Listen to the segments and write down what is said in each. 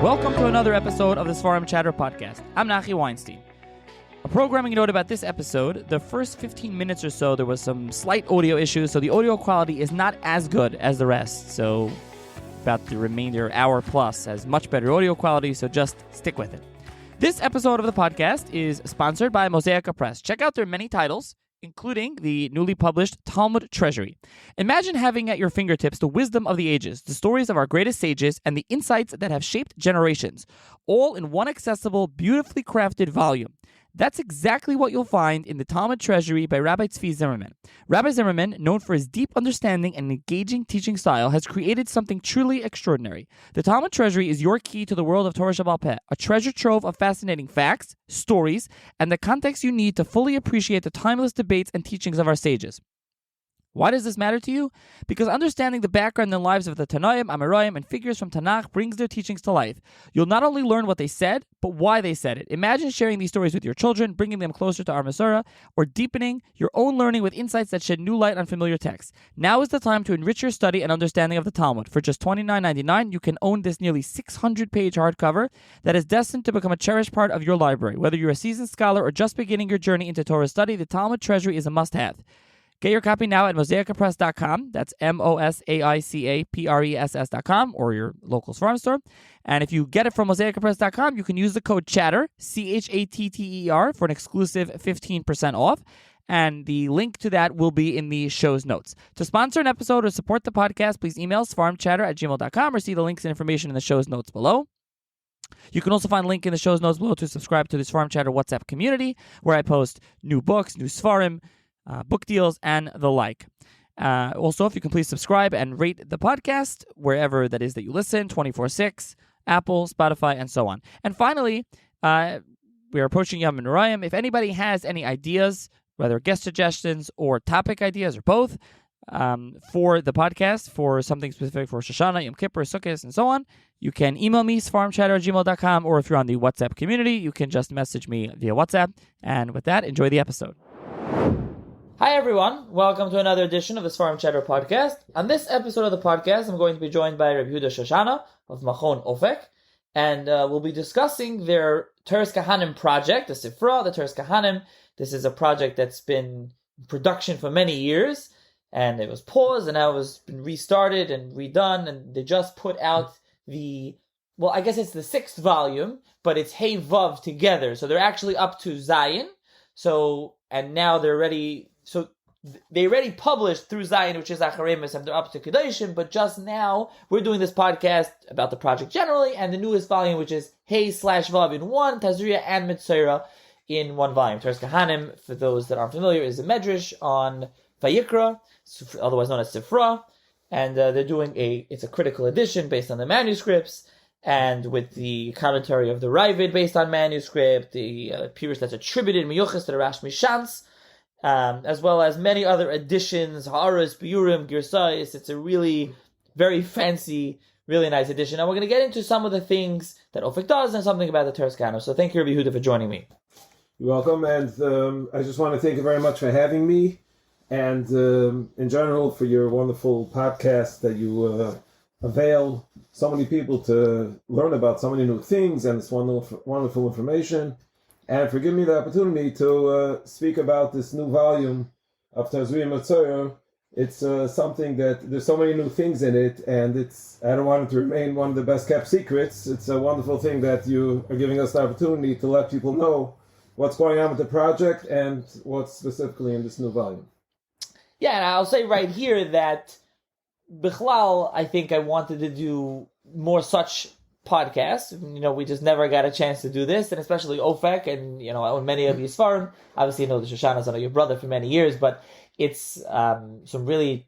Welcome to another episode of the Svarim Chatter podcast. I'm Nachi Weinstein. A programming note about this episode: the first 15 minutes or so, there was some slight audio issues, so the audio quality is not as good as the rest. So about the remainder hour plus has much better audio quality, so just stick with it. This episode of the podcast is sponsored by Mosaic Press. Check out their many titles, including the newly published Talmud Treasury. Imagine having at your fingertips the wisdom of the ages, the stories of our greatest sages, and the insights that have shaped generations, all in one accessible, beautifully crafted volume. That's exactly what you'll find in the Talmud Treasury by Rabbi Zvi Zimmerman. Rabbi Zimmerman, known for his deep understanding and engaging teaching style, has created something truly extraordinary. The Talmud Treasury is your key to the world of Torah Shebe'al Peh, a treasure trove of fascinating facts, stories, and the context you need to fully appreciate the timeless debates and teachings of our sages. Why does this matter to you? Because understanding the background and lives of the Tannaim, Amoraim, and figures from Tanach brings their teachings to life. You'll not only learn what they said, but why they said it. Imagine sharing these stories with your children, bringing them closer to our mesorah, or deepening your own learning with insights that shed new light on familiar texts. Now is the time to enrich your study and understanding of the Talmud. For just $29.99, you can own this nearly 600-page hardcover that is destined to become a cherished part of your library. Whether you're a seasoned scholar or just beginning your journey into Torah study, the Talmud Treasury is a must-have. Get your copy now at mosaicpress.com. That's MOSAICAPRESS.com, or your local farm store. And if you get it from mosaicpress.com, you can use the code CHATTER, CHATTER, for an exclusive 15% off. And the link to that will be in the show's notes. To sponsor an episode or support the podcast, please email svarimchatter@gmail.com or see the links and information in the show's notes below. You can also find a link in the show's notes below to subscribe to the Svarim Chatter WhatsApp community, where I post new books, new Svarim, book deals, and the like. Also, if you can please subscribe and rate the podcast wherever that is that you listen, 24/6, Apple, Spotify, and so on. And finally, we are approaching Yom Amoraim. If anybody has any ideas, whether guest suggestions or topic ideas or both, for the podcast, for something specific for Shoshana, Yom Kippur, Sukkot, and so on, you can email me, svarimchatter@gmail.com, or if you're on the WhatsApp community, you can just message me via WhatsApp. And with that, enjoy the episode. Hi everyone, welcome to another edition of the Svarim Chatter podcast. On this episode of the podcast, I'm going to be joined by Rabbi Yehuda Shoshana of Machon Ofeq, and we'll be discussing their Toras Kohanim project, the Sifra, the Toras Kohanim. This is a project that's been in production for many years, and it was paused, and now it has been restarted and redone, and they just put out I guess it's the 6th volume, but it's Hey Vav together, so they're actually up to Zion. And now they're ready. So they already published through Zion, which is Amoraim, and they're up to Kedoshim, but just now we're doing this podcast about the project generally, and the newest volume, which is Hey/Vav in one, Tazria and mesorah in one volume. Toras Kohanim, for those that aren't familiar, is a medrash on Vayikra, otherwise known as Sifra, and they're doing it's a critical edition based on the manuscripts, and with the commentary of the Ravid based on manuscript, the pirush that's attributed miyuchas to the Rash Mishans, as well as many other editions, Ha'aras, Biurim, Girsais. It's a really very fancy, really nice edition. And we're going to get into some of the things that Ofeq does and something about the Toras Kohanim. So thank you, Rabbi Yehuda, for joining me. You're welcome, and I just want to thank you very much for having me, and in general for your wonderful podcast that you avail so many people to learn about so many new things and this wonderful information, and for giving me the opportunity to speak about this new volume of Tazria Metzora. It's something that there's so many new things in it, and I don't want it to remain one of the best kept secrets. It's a wonderful thing that you are giving us the opportunity to let people know what's going on with the project and what's specifically in this new volume. Yeah, and I'll say right here that Bichlal, I think I wanted to do more such podcasts. We just never got a chance to do this, and especially Ofeq, and many of you Svarim. Obviously, the Shoshana's your brother for many years, but it's some really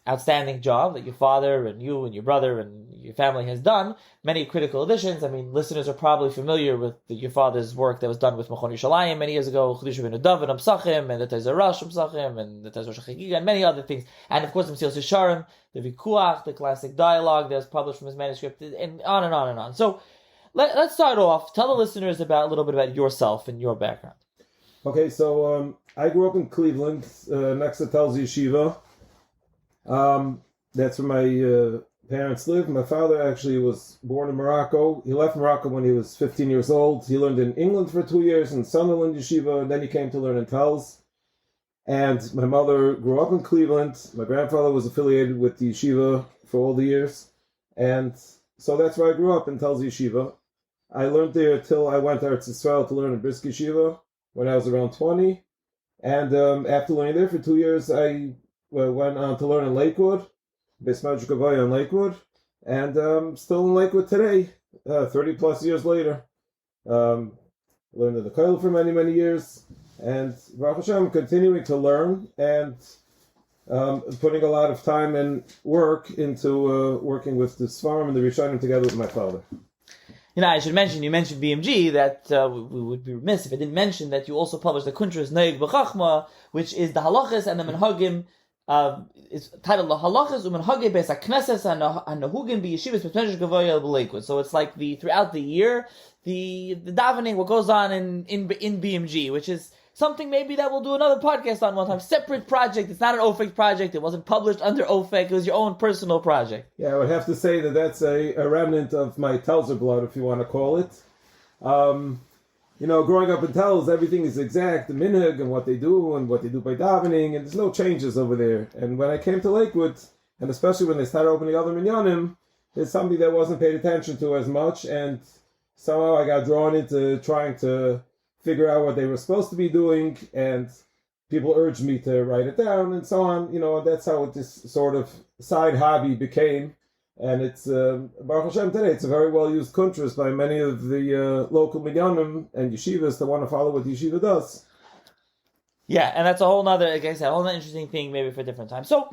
outstanding job that your father and you and your brother and your family has done. Many critical editions. I mean, listeners are probably familiar with your father's work that was done with Machon Yerushalayim many years ago, Chiddush Rabbeinu David Psachim, and the Tezarah Psachim, and the Tezarah Chagiga, and many other things. And of course, the Mesilas Yesharim, the Vikuach, the classic dialogue that was published from his manuscript, and on and on and on. So let's start off. Tell the listeners a little bit about yourself and your background. Okay, so I grew up in Cleveland, next to Telz Yeshiva. That's where my parents lived. My father actually was born in Morocco. He left Morocco when he was 15 years old. He learned in England for 2 years in Sunderland Yeshiva, and then he came to learn in Telz. And my mother grew up in Cleveland. My grandfather was affiliated with the yeshiva for all the years. And so that's where I grew up, in Telz Yeshiva. I learned there till I went to Eretz Yisrael to learn in Brisk Yeshiva when I was around 20. And after learning there for 2 years, I went on to learn in Lakewood, Beis Medrash Gavoya in Lakewood, and still in Lakewood today, 30 plus years later. Learned in the Koil for many, many years, and Baruch Hashem, continuing to learn and putting a lot of time and work into working with the Sfarim and the Rishonim together with my father. I should mention, you mentioned BMG, that we would be remiss if I didn't mention that you also published the Kuntras Noeg B'Chachma, which is the halachas and the menhagim. It's titled the halachas u'menhagim beis haknesses and nahugim b'yeshivas Beis Medrash Gavoya b'Lakewood. So it's like throughout the year, the davening, what goes on in BMG, which is something maybe that we'll do another podcast on one time. Separate project. It's not an Ofeq project. It wasn't published under Ofeq. It was your own personal project. Yeah, I would have to say that that's a remnant of my Telzer blood, if you want to call it. Growing up in Telz, everything is exact, the minhag and what they do by davening, and there's no changes over there. And when I came to Lakewood, and especially when they started opening other minyanim, it's something that wasn't paid attention to as much, and somehow I got drawn into trying to figure out what they were supposed to be doing, and people urged me to write it down, and so on. That's how this sort of side hobby became. And it's, Baruch Hashem, today, it's a very well-used kuntras by many of the local minyanim and yeshivas that want to follow what the yeshiva does. Yeah, and that's a whole nother, like I said, a whole nother interesting thing maybe for a different time. So,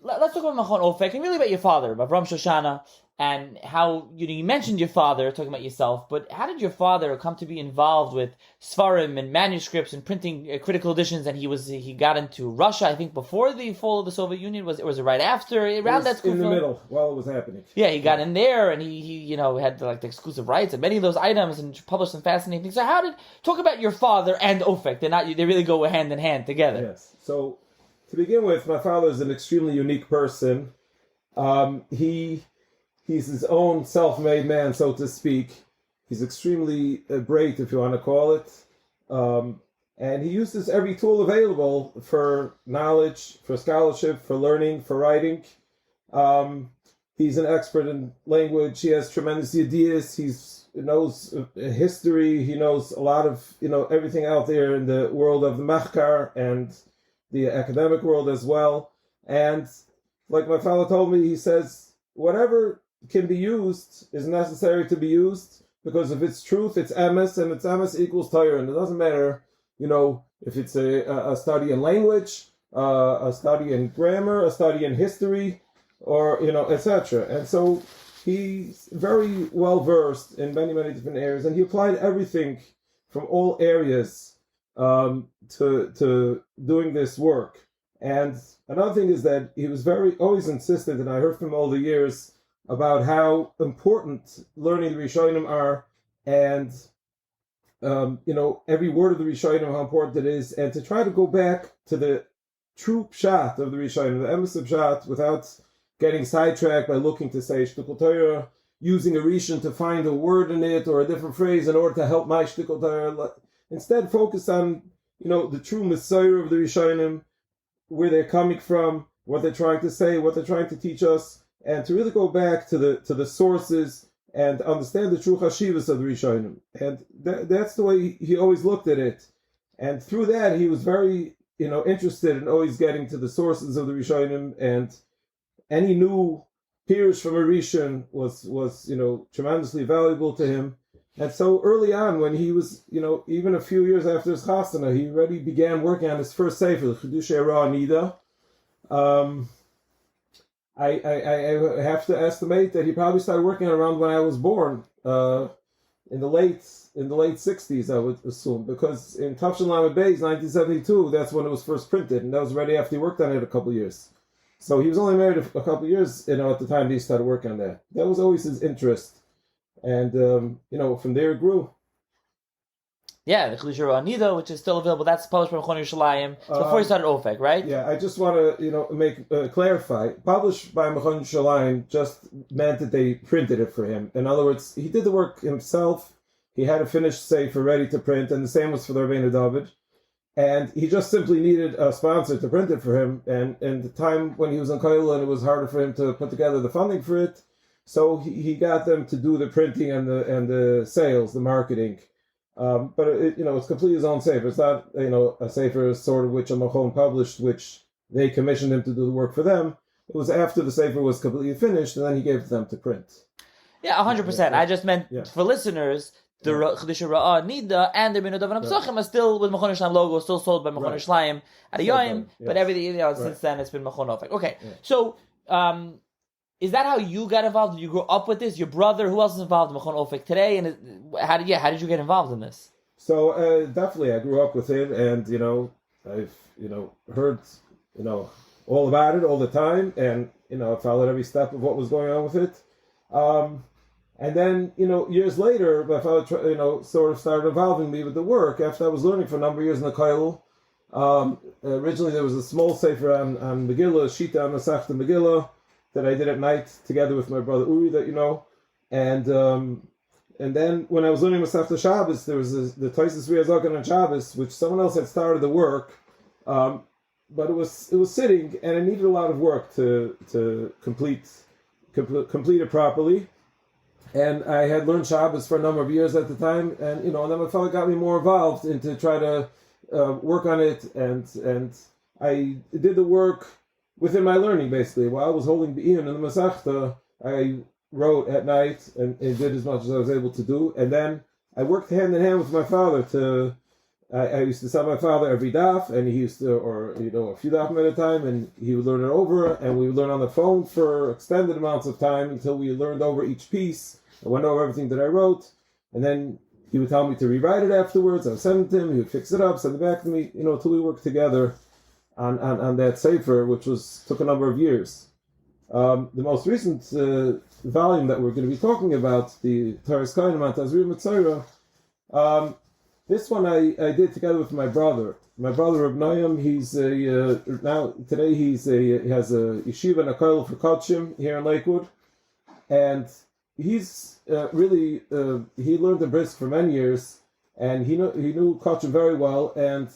let's talk about Machon Ofeq and really about your father, about Rabbi Shoshana, and how, you mentioned your father, talking about yourself, but how did your father come to be involved with Sfarim and manuscripts and printing critical editions? And he got into Russia, I think, before the fall of the Soviet Union. Was it right after? Around that school in the middle, while it was happening. Yeah, he got in there, and he had the exclusive rights and many of those items, and published some fascinating things. So talk about your father and Ofeq. They really go hand in hand together. Yes. So, to begin with, my father is an extremely unique person. He's his own self-made man, so to speak. He's extremely great, if you want to call it. And he uses every tool available for knowledge, for scholarship, for learning, for writing. He's an expert in language. He has tremendous ideas. He knows history. He knows a lot of, everything out there in the world of the machkar and the academic world as well. And like my father told me, he says, whatever can be used is necessary to be used, because if it's truth, it's emes, and it's emes equals Torah, and it doesn't matter, if it's a study in language, a study in grammar, a study in history, or etc. And so he's very well versed in many, many different areas, and he applied everything from all areas to doing this work. And another thing is that he was always insistent, and I heard from him all the years, about how important learning the Rishonim are, and every word of the Rishonim, how important it is, and to try to go back to the true pshat of the Rishonim, the emes of pshat, without getting sidetracked by looking to say shtikol Torah, using a Rishon to find a word in it or a different phrase in order to help my shtikol Torah. Instead, focus on the true mesorah of the Rishonim, where they're coming from, what they're trying to say, what they're trying to teach us, and to really go back to the sources and understand the true chashivas of the Rishonim. And that's the way he always looked at it. And through that, he was very, interested in always getting to the sources of the Rishonim, and any new pirush from a Rishon was tremendously valuable to him. And so early on, when he was, even a few years after his chasana, he already began working on his first sefer, Chiddushei Ra Nida. I have to estimate that he probably started working around when I was born, in the late 60s, I would assume, because in Tafshin Lamed Beis, 1972, that's when it was first printed, and that was already after he worked on it a couple of years. So he was only married a couple of years, at the time he started working on that. That was always his interest, and from there it grew. Yeah, the Chiddushei Ra'ah Nida, which is still available. That's published by Machon Yerushalayim. So before you started Ofeq, right? Yeah, I just want to, make clarify. Published by Machon Yerushalayim just meant that they printed it for him. In other words, he did the work himself. He had a finished sefer ready to print, and the same was for the Rabbeinu David. And he just simply needed a sponsor to print it for him. And the time when he was in Koil and it was harder for him to put together the funding for it, so he got them to do the printing and the sales, the marketing. But it's completely his own sefer. It's not a sefer sort of which a Machon published, which they commissioned him to do the work for them. It was after the sefer was completely finished, and then he gave it to them to print. Yeah, 100%. I just meant for listeners, the Chiddushei Ra'ah Nida and the Rabbeinu David Pesachim are still with Machon Yerushalayim logo, still sold by Machon Yerushalayim at a Yoyim, but everything since then it's been Machon Ofeq. Okay, so is that how you got involved? Did you grow up with this? Your brother? Who else is involved in Machon Ofeq today? And how did you get involved in this? So definitely, I grew up with it, and I've heard all about it all the time, and I followed every step of what was going on with it. And then years later, my father sort of started involving me with the work after I was learning for a number of years in the Koil. Originally, there was a small sefer on Megillah, Shita on Masechta Megillah, that I did at night together with my brother Uri, and then when I was learning Masechta Shabbos, there was the Tosis Riyazakan on Shabbos, which someone else had started the work, but it was sitting, and it needed a lot of work to complete it properly. And I had learned Shabbos for a number of years at the time, and and then my father got me more involved into try to work on it, and I did the work within my learning, basically. While I was holding the Ian in the Masechta, I wrote at night and did as much as I was able to do. And then I worked hand in hand with my father I used to send my father every daf, and he used to, a few daf at a time, and he would learn it over, and we would learn on the phone for extended amounts of time until we learned over each piece. I went over everything that I wrote, and then he would tell me to rewrite it afterwards. I would send it to him, he would fix it up, send it back to me, until we worked together on that sefer, which took a number of years. The most recent volume that we're going to be talking about, the Toras Kohanim mesorah, this one I did together with my brother. My brother Reb Noam, he has a yeshiva and a koil for Kodshim here in Lakewood, and he's really he learned the brisk for many years, and he knew Kodshim very well, and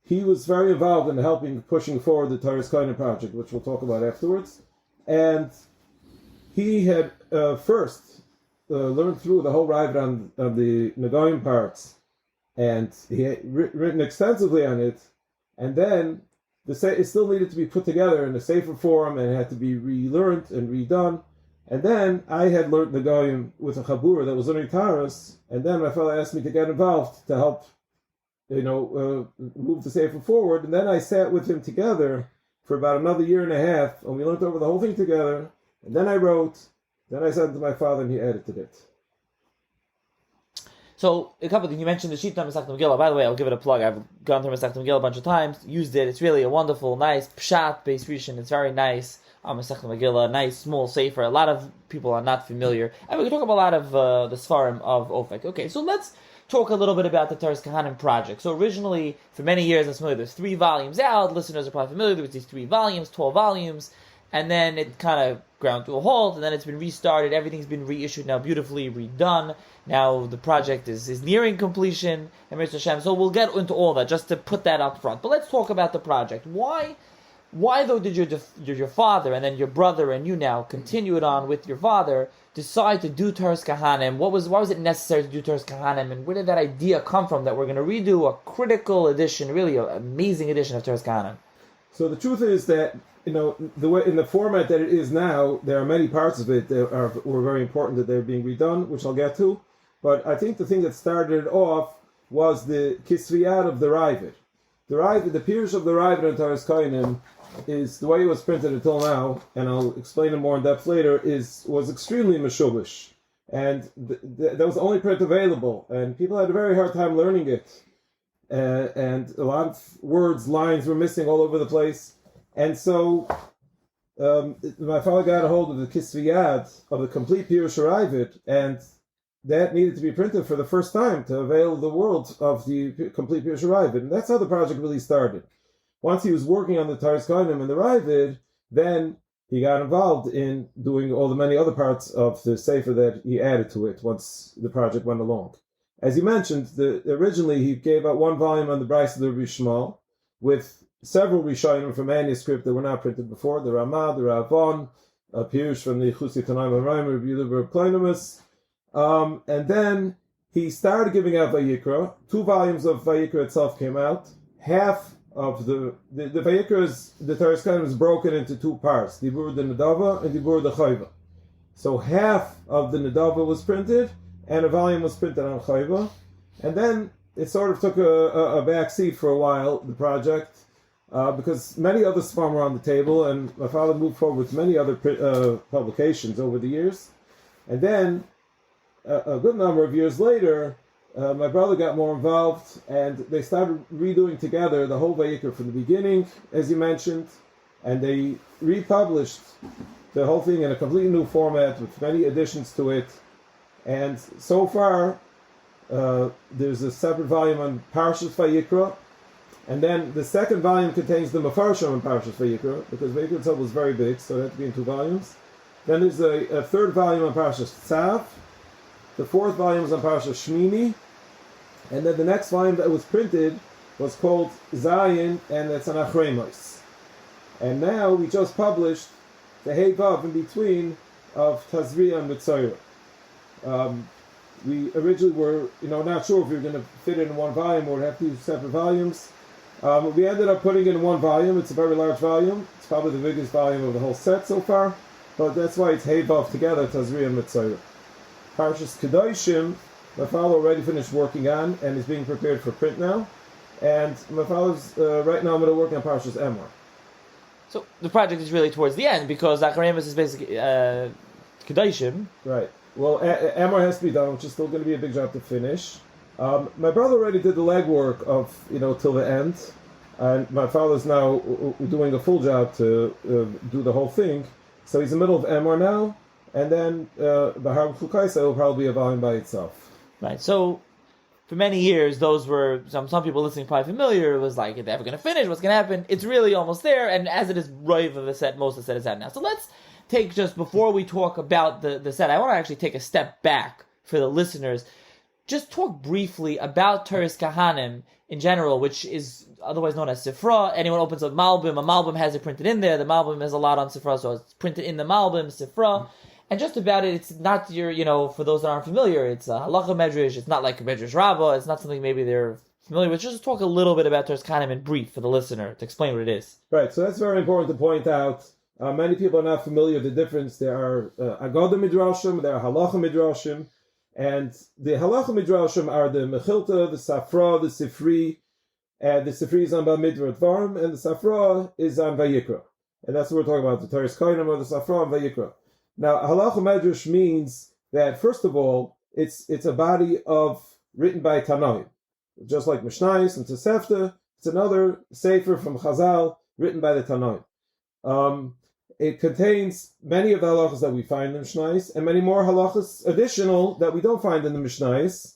he was very involved in pushing forward the Toras Kohanim project, which we'll talk about afterwards. And he had first learned through the whole ride on the Nagoyim parts, and he had written extensively on it, and then it still needed to be put together in a safer form, and it had to be relearned and redone. And then I had learned Nagoyim with a chabura that was learning Taras, and then my father asked me to get involved to help move the sefer forward, and then I sat with him together for about another year and a half, and we learned over the whole thing together, and then I wrote, then I sent it to my father, and he edited it. So, a couple of things. You mentioned the Shita Masechta Megillah. By the way, I'll give it a plug. I've gone through Masechta Megillah a bunch of times, used it. It's really a wonderful, nice, pshat-based rishon. It's very nice. Masechta Megillah, nice, small, sefer. A lot of people are not familiar. And we can talk about a lot of the Sfarim of Ofeq. Okay, so let's talk a little bit about the Toras Kohanim project. So originally, for many years, I'm familiar, there's 3 volumes out. Listeners are probably familiar with these 3 volumes, 12 volumes. And then it kind of ground to a halt, and then it's been restarted. Everything's been reissued now, beautifully redone. Now the project is nearing completion, and Mr. Shem. So we'll get into all that, just to put that up front. But let's talk about the project. Why though did your father, and then your brother, and you now continue it on with your father, decide to do Toras Kohanim? Why was it necessary to do Toras Kohanim, and where did that idea come from that we're going to redo a critical edition, really an amazing edition of Toras Kohanim? So the truth is that, the way in the format that it is now, there are many parts of it that were very important that they're being redone, which I'll get to. But I think the thing that started it off was the kisviyat of the Ravid. The Pirush of the Ravid in Toras Kohanim is the way it was printed until now, and I'll explain it more in depth later. Was extremely meshubish, and that was the only print available, and people had a very hard time learning it, and a lot of lines were missing all over the place. And so my father got a hold of the kisviyat of the complete Pirush Ravid, and that needed to be printed for the first time to avail the world of the complete Pirush Ravid. And that's how the project really started. Once he was working on the Toras Kohanim and the Ravid, then he got involved in doing all the many other parts of the Sefer that he added to it once the project went along. As you mentioned, originally he gave out one volume on the Bryce of the Rabbi Shmuel with several Rishonim from manuscript that were not printed before, the Ramah, the Ravon, Pirush from the Chusi Tannaim Amoraim, Rabbi Yehuda Shoshana. And then he started giving out Vayikra. 2 volumes of Vayikra itself came out. Half of the Vayikra, the Toras Kohanim is broken into 2 parts, Dibur the Nedava and Dibur the Chayva. So half of the Nedava was printed, and a volume was printed on Chayva. And then it sort of took a back seat for a while, the project, because many other Sfam were on the table, and my father moved forward with many other publications over the years. And then, a good number of years later, my brother got more involved, and they started redoing together the whole Vayikra from the beginning, as you mentioned, and they republished the whole thing in a completely new format with many additions to it. And so far, there's a separate volume on Parshas Vayikra, and then the second volume contains the Mefarshim on Parshas Vayikra, because Vayikra itself was very big, so it had to be in 2 volumes. Then there's a third volume on Parshas Tzav. The 4th volume is on Parshas Shmini, and then the next volume that was printed was called Zayin, and that's on Achremos. And now we just published the Hey Vav in between of Tazria and mesorah. We originally were, not sure if we were going to fit it in 1 volume or have 2 separate volumes. We ended up putting it in 1 volume. It's a very large volume. It's probably the biggest volume of the whole set so far. But that's why it's Hey Vav together, Tazria and mesorah. Parshas Kedoshim, my father already finished working on and is being prepared for print now. And my father's right now I'm going to work on Parshas Emor. So the project is really towards the end, because Amoraim is basically Kedoshim. Right. Well, Emor has to be done, which is still going to be a big job to finish. My brother already did the legwork of, till the end. And my father's now doing a full job to do the whole thing. So he's in the middle of Emor now. And then Bahar Chukaisa will probably be a volume by itself. Right. So for many years, those were some people listening probably familiar. It was like, are they ever going to finish? What's going to happen? It's really almost there. And as it is rive of the set, most of the set is out now. So let's take, just before we talk about the set, I want to actually take a step back for the listeners. Just talk briefly about Toras Kohanim in general, which is otherwise known as Sifra. Anyone opens a Malbim has it printed in there. The Malbim has a lot on Sifra, so it's printed in the Malbim, Sifra. And just about it, it's not your, for those that aren't familiar, it's a halacha medrash. It's not like a medrash rabbah. It's not something maybe they're familiar with. Just talk a little bit about Toras Kohanim in brief for the listener to explain what it is. Right, so that's very important to point out. Many people are not familiar with the difference. There are Agoda Midrashim, there are Halacha Midrashim, and the Halacha Midrashim are the Mechilta, the Safra, the Sifri, and the Sifri is on Bamidbar Dvarim, and the Safra is on Vayikra. And that's what we're talking about, the Toras Kohanim or the Safra and Vayikra. Now, Halacha Medrash means that, first of all, it's a body written by Tannaim. Just like Mishnayos and Tosefta, it's another Sefer from Chazal written by the Tannaim. It contains many of the halachas that we find in the Mishnayos, and many more halachas additional that we don't find in the Mishnayos,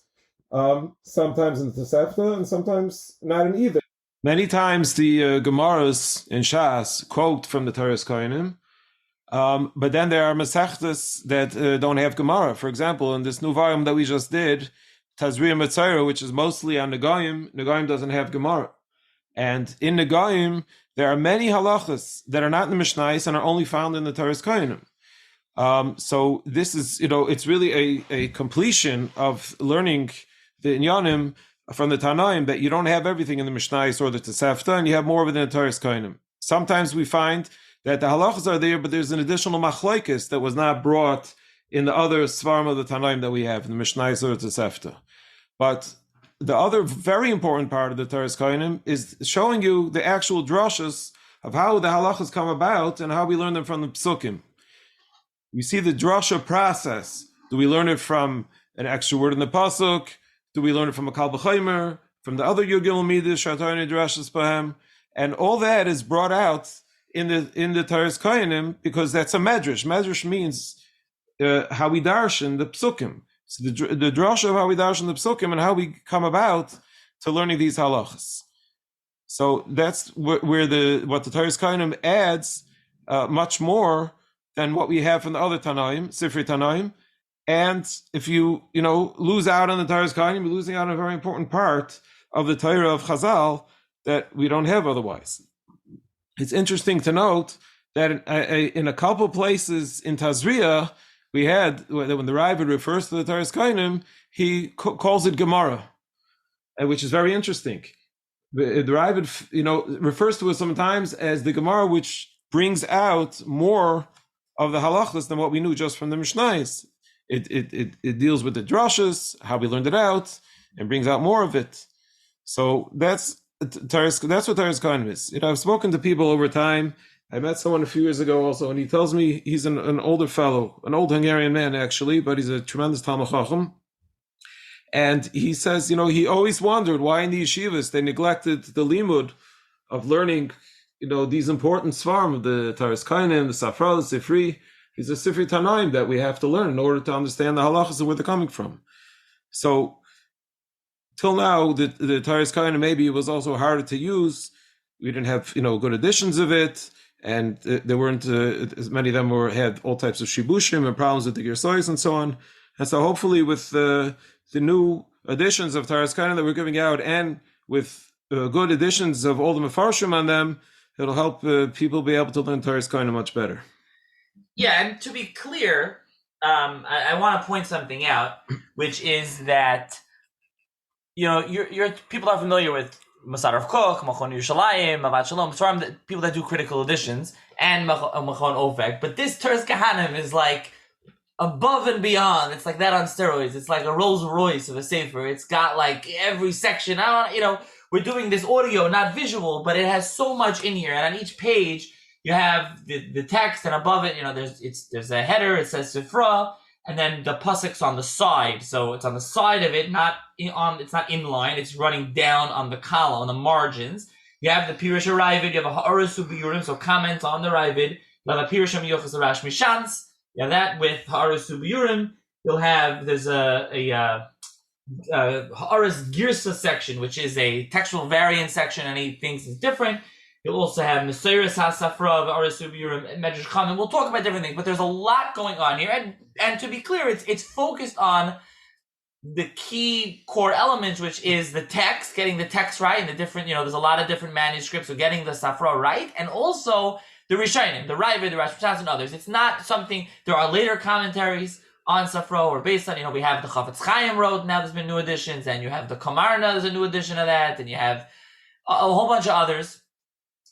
sometimes in the Tosefta, and sometimes not in either. Many times the Gemaras in Shas quote from the Toras Kohanim, but then there are Masechtas that don't have Gemara. For example, in this new volume that we just did, Tazria Metzora, which is mostly on Negaim doesn't have Gemara. And in Negaim, there are many halachas that are not in the Mishnayos and are only found in the Toras Kohanim. So this is, it's really a completion of learning the Inyanim from the Tannaim, that you don't have everything in the Mishnayos or the Tosefta, and you have more of it in the Toras Kohanim. Sometimes we find that the halachas are there, but there's an additional machlokes that was not brought in the other svarim of the Tannaim that we have in the Mishnayos or the Tosefta. But the other very important part of the Toras Kohanim is showing you the actual drashas of how the halachas come about and how we learn them from the psukim. You see the drasha process. Do we learn it from an extra word in the pasuk? Do we learn it from a kal b'chaymer? From the other Yugil Midas, Shatayni Drashas Pahem? And all that is brought out in the Toras Kohanim because that's a medrash. Medrash means how we darshan the psukim. So the drasha of how we darshan the psukim and how we come about to learning these halachas. So that's where what the Toras Kohanim adds much more than what we have from the other Tannaim, Sifrei Tannaim. And if you lose out on the Toras Kohanim, you're losing out on a very important part of the Torah of Chazal that we don't have otherwise. It's interesting to note that in a couple places in Tazria, we had, when the Ravid refers to the Toras Kohanim, he calls it Gemara, which is very interesting. The Ravid, refers to it sometimes as the Gemara, which brings out more of the halachas than what we knew just from the Mishnayos. It deals with the drashas, how we learned it out, and brings out more of it. So that's what Toras Kohanim is. I've spoken to people over time. I met someone a few years ago also, and he tells me he's an older fellow, an old Hungarian man actually, but he's a tremendous Talmud Chacham. And he says, he always wondered why in the yeshivas they neglected the limud of learning, these important svarim of the Toras Kohanim, the Safra, the Sifri. These are Sifrei Tannaim that we have to learn in order to understand the halachas and where they're coming from. So, till now, the Toras Kohanim maybe was also harder to use. We didn't have, good editions of it, and there weren't as many of them had all types of shibushim and problems with the girsois and so on. And so, hopefully, with the new editions of Toras Kohanim that we're giving out, and with good editions of all the mefarshim on them, it'll help people be able to learn Toras Kohanim much better. Yeah, and to be clear, I want to point something out, which is that your people are familiar with Machon Ofeq, Machon Yerushalayim, Mavat Shalom, people that do critical editions, and Machon Ofeq. But this Toras Kohanim is like above and beyond. It's like that on steroids. It's like a Rolls Royce of a sefer. It's got like every section. We're doing this audio, not visual, but it has so much in here. And on each page, you have the text, and above it, there's a header. It says Sifra, and then the pasuk's on the side. So it's on the side of it, it's not in line. It's running down on the column, on the margins. You have the Pirush Ravid. You have a Ha'aras U'Biyurim, so comments on the Ravid. You have a Pirush Yochas Rash Mishans. You have that with Ha'aras U'Biyurim. There's a Ha'aras Girsa section, which is a textual variant section, and he thinks is different. You'll also have mesorah HaSafra, Ha'aras U'Biyurim, Medrash Chaim. We'll talk about different things, but there's a lot going on here. And to be clear, it's focused on the key core elements, which is the text, getting the text right, and the different, there's a lot of different manuscripts, so getting the Safra right, and also the Rishonim, the Ravid, the Rash Mishans, and others. It's not something, there are later commentaries on Safra, or based on, we have the Chafetz Chaim wrote, now there's been new editions, and you have the Kamarna, there's a new edition of that, and you have a whole bunch of others.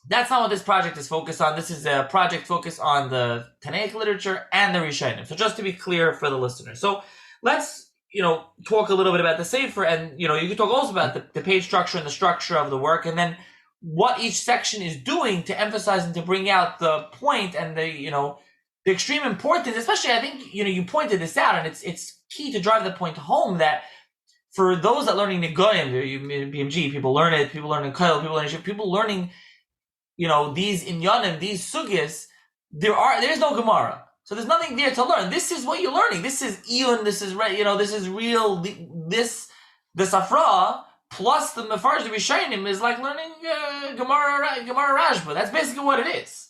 That's not what this project is focused on. This is a project focused on the Tannaim literature and the Rishonim. So just to be clear for the listeners. So let's, talk a little bit about the Sefer, and, you can talk also about the page structure and the structure of the work, and then what each section is doing to emphasize and to bring out the point and the extreme importance, especially I think, you pointed this out, and it's key to drive the point home that for those that learning Negoyim, BMG, people learn it, people learning Kyle, people learning these inyanim, these sugyas, there's no Gemara. So there's nothing there to learn. This is what you're learning. This is Iyun, this is this is real. The Safra plus the Mefarsh, the Rishonim, is like learning Gemara Rashba. That's basically what it is.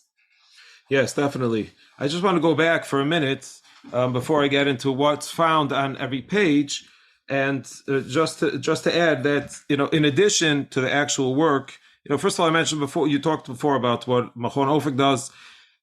Yes, definitely. I just want to go back for a minute before I get into what's found on every page, and just to add that in addition to the actual work. First of all, I mentioned before, you talked before about what Machon Ofeq does.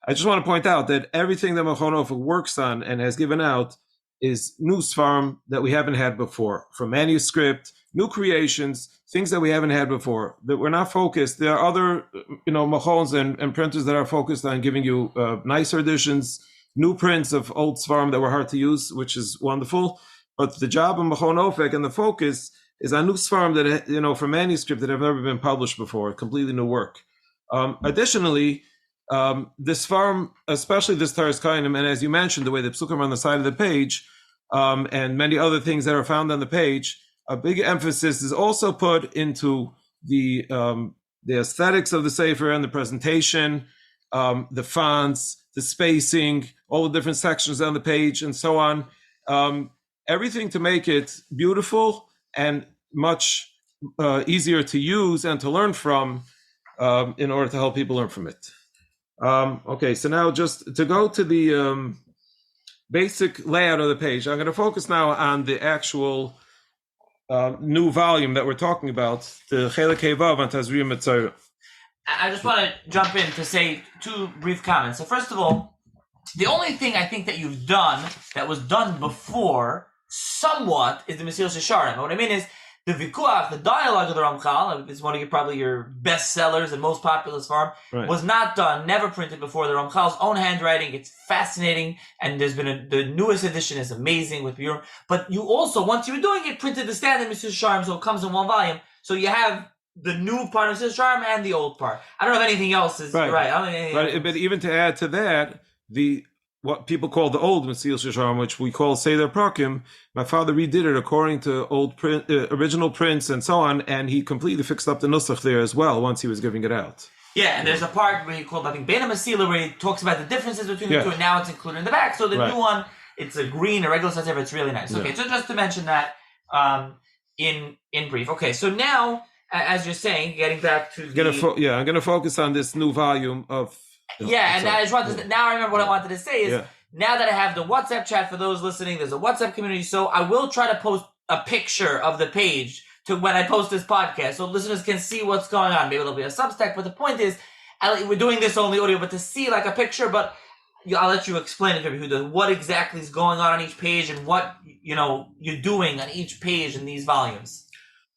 I just want to point out that everything that Machon Ofeq works on and has given out is new svarim that we haven't had before, from manuscript, new creations, things that we haven't had before, that we're not focused. There are other, Machons and printers that are focused on giving you nicer editions, new prints of old svarim that were hard to use, which is wonderful. But the job of Machon Ofeq and the focus is a new svarim that, for manuscript that have never been published before, completely new work. Additionally, this svarim, especially this Toras Kohanim, and as you mentioned, the way the psukim are on the side of the page, and many other things that are found on the page, a big emphasis is also put into the aesthetics of the sefer and the presentation, the fonts, the spacing, all the different sections on the page, and so on. everything to make it beautiful and much easier to use and to learn from in order to help people learn from it. Okay, so now just to go to the basic layout of the page, I'm going to focus now on the actual new volume that we're talking about, the Chelek Vav on Tazria Metzora. I just want to jump in to say two brief comments. So first of all, the only thing I think that you've done that was done before somewhat is the Mesorah Shisharim. What I mean is the Vikuach, the dialogue of the Ramchal, is one of your best sellers and most popular farm, was not done, never printed before. The Ramchal's own handwriting, it's fascinating, and there's been the newest edition is amazing with Purim. But you also, once you were doing it, printed the standard Mesorah Shisharim, so it comes in one volume. So you have the new part of Mesorah Shisharim and the old part. I don't know if anything else is right. But even to add to that, what people call the old Mesorah Shisharim, which we call Seder Prakim, my father redid it according to old original prints and so on, and he completely fixed up the nusach there as well once he was giving it out. Yeah, and there's a part where he called, I think, Beina Masila, where he talks about the differences between the two, and now it's included in the back. So the new one, it's a green, a regular size paper, it's really nice. Okay, so just to mention that in brief. Okay, so now, as you're saying, getting back to I'm going to focus on this new volume of... now I remember what I wanted to say is, now that I have the WhatsApp chat for those listening, there's a WhatsApp community, so I will try to post a picture of the page to when I post this podcast, so listeners can see what's going on. Maybe it'll be a Substack, but the point is, we're doing this only audio, but to see like a picture, but I'll let you explain it to me, what exactly is going on each page and what, you're doing on each page in these volumes.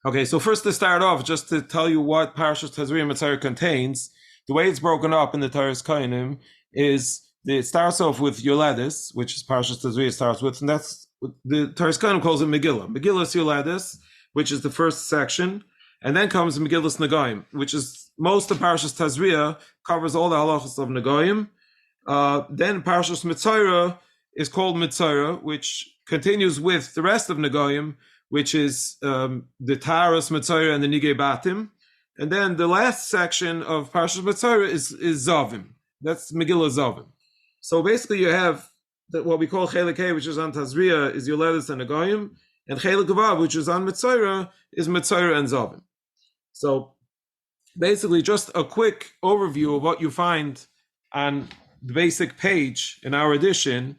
Okay, so first to start off, just to tell you what Parashas Tazria Metzora contains, the way it's broken up in the Toras Kohanim is it starts off with Yoledis, which is Parashas Tazria starts with, and that's the Toras Kohanim calls it Megillah. Megillah's Yoledis, which is the first section, and then comes Megillah's Nagoyim, which is most of Parashas Tazria, covers all the halachas of Nagoyim. Then Parashas Metzora is called Metzora, which continues with the rest of Nagoyim, which is the Taras Metzora and the Nigei Batim. And then the last section of Parashas Metzora is Zavim. That's Megillah Zavim. So basically you have what we call Chelek Hey, which is on Tazria, is Yoledis and Nagoyim, and Chelek Vav, which is on Metzora, is Metzora and Zavim. So basically just a quick overview of what you find on the basic page in our edition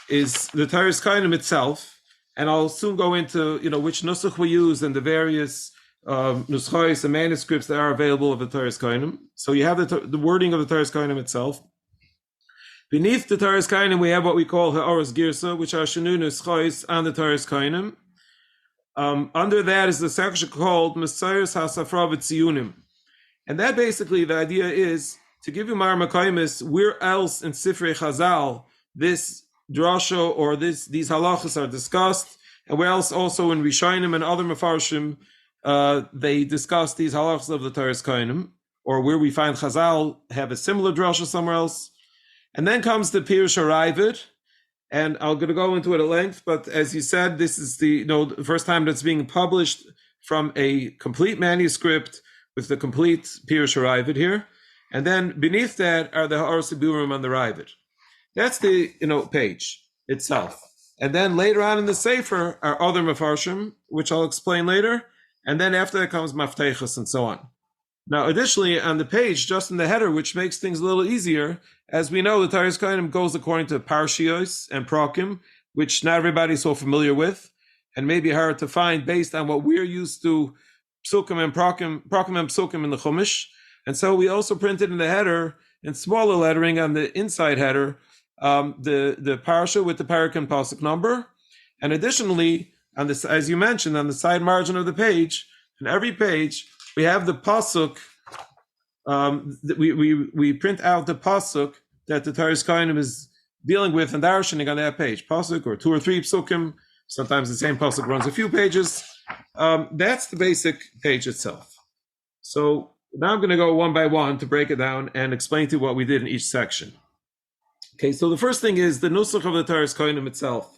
is the Toras Kohanim itself, and I'll soon go into which nusach we use and the various nuschos and manuscripts that are available of the Toras Kohanim. So you have the wording of the Toras Kohanim itself. Beneath the Toras Kohanim, we have what we call Ha'oros Girsa, which are Shenu nuschos on the Toras Kohanim. Under that is the section called Mesorahs HaSafra V'Tziyunim. And that basically, the idea is to give you Mar Makaimis, where else in Sifrei Chazal this drasha or these halachas are discussed, and where else also in Rishonim and other Mefarshim they discuss these halachas of the Toras Kohanim, or where we find Chazal have a similar drasha somewhere else. And then comes the Pirush HaRaavad, and I'm going to go into it at length, but as you said, this is the first time that's being published from a complete manuscript with the complete Pirush HaRaavad here. And then beneath that are the Ha'or Siburim on the Raavad. That's the page itself. And then later on in the Sefer are other Mefarshim, which I'll explain later. And then after that comes Maftechus and so on. Now, additionally, on the page, just in the header, which makes things a little easier, as we know, the Toras Kohanim goes according to Parshios and Prakim, which not everybody's so familiar with, and may be hard to find based on what we're used to, Psukim and Prakim and Psukim in the Chumash. And so we also printed in the header, in smaller lettering on the inside header, the Parsha with the Parak and Pasuk number. And additionally, on this, as you mentioned, on the side margin of the page, in every page, we have the Pasuk, we print out the Pasuk that the Toras Kohanim is dealing with and darshaning on that page. Pasuk or 2 or 3 Psukim, sometimes the same Pasuk runs a few pages. That's the basic page itself. So now I'm going to go one by one to break it down and explain to you what we did in each section. Okay, so the first thing is the nusach of the Toras Kohanim itself.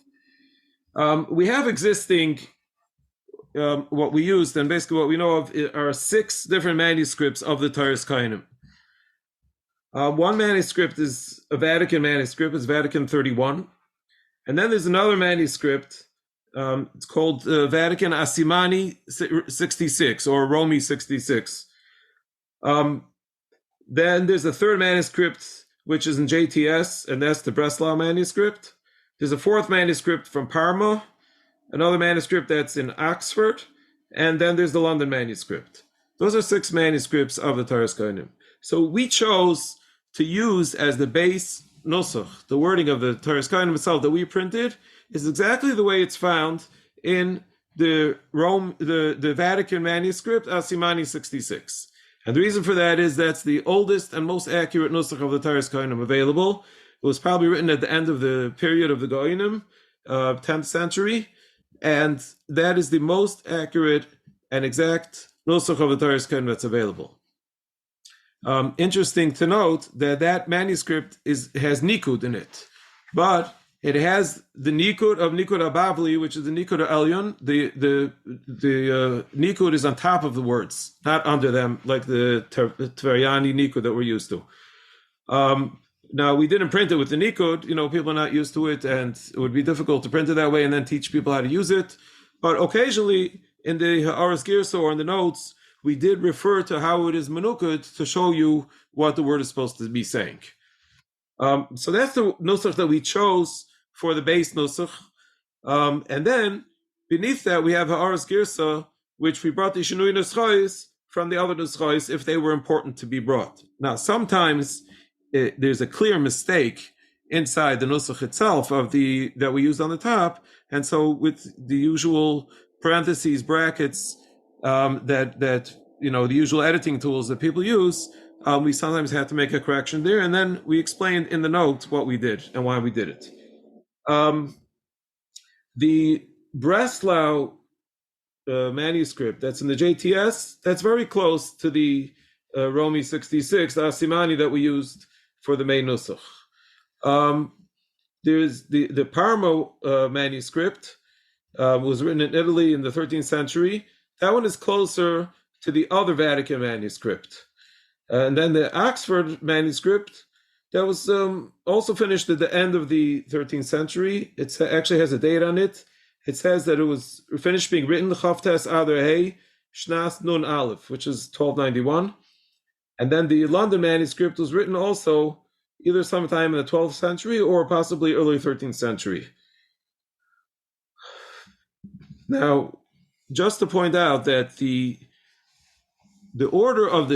We have existing, what we used, and basically what we know of are 6 different manuscripts of the Toras Kohanim. One manuscript is a Vatican manuscript, it's Vatican 31. And then there's another manuscript It's called Vatican Asimani 66 or Romi 66. Then there's a third manuscript, which is in JTS, and that's the Breslau manuscript. There's a fourth manuscript from Parma, another manuscript that's in Oxford, and then there's the London manuscript. Those are 6 manuscripts of the Toras Kohanim. So we chose to use as the base nusach, the wording of the Toras Kohanim itself that we printed is exactly the way it's found in the Vatican manuscript, Asimani 66. And the reason for that is that's the oldest and most accurate nusach of the Toras Kohanim available. It was probably written at the end of the period of the Goinim, 10th century, and that is the most accurate and exact nusach of the Toras Kohanim that's available. Interesting to note that manuscript has nikud in it, but it has the nikud of Nikud HaBavli, which is the Nikud Elyon. The nikud is on top of the words, not under them, like the Tveriani nikud that we're used to. Now, we didn't print it with the nikud. People are not used to it, and it would be difficult to print it that way and then teach people how to use it. But occasionally, in the Ha'aras Girsa or in the notes, we did refer to how it is menuked to show you what the word is supposed to be saying. So that's the nusach that we chose for the base nusach. And then beneath that, we have Ha'aras Girsa, which we brought the Shinui Nuschais from the other Nuschais if they were important to be brought. Now, sometimes there's a clear mistake inside the nusach itself that we used on the top. And so with the usual parentheses, brackets, the usual editing tools that people use, we sometimes have to make a correction there, and then we explained in the note what we did and why we did it. The Breslau manuscript that's in the JTS, that's very close to the Romi 66, the Asimani that we used for the main nusach. There's the Parma manuscript, was written in Italy in the 13th century. That one is closer to the other Vatican manuscript. And then the Oxford manuscript, that was also finished at the end of the 13th century. It actually has a date on it. It says that it was finished being written, Chavtes Adar Hey, Shnas Nun Aleph, which is 1291. And then the London manuscript was written also either sometime in the 12th century or possibly early 13th century. Now, just to point out that the order of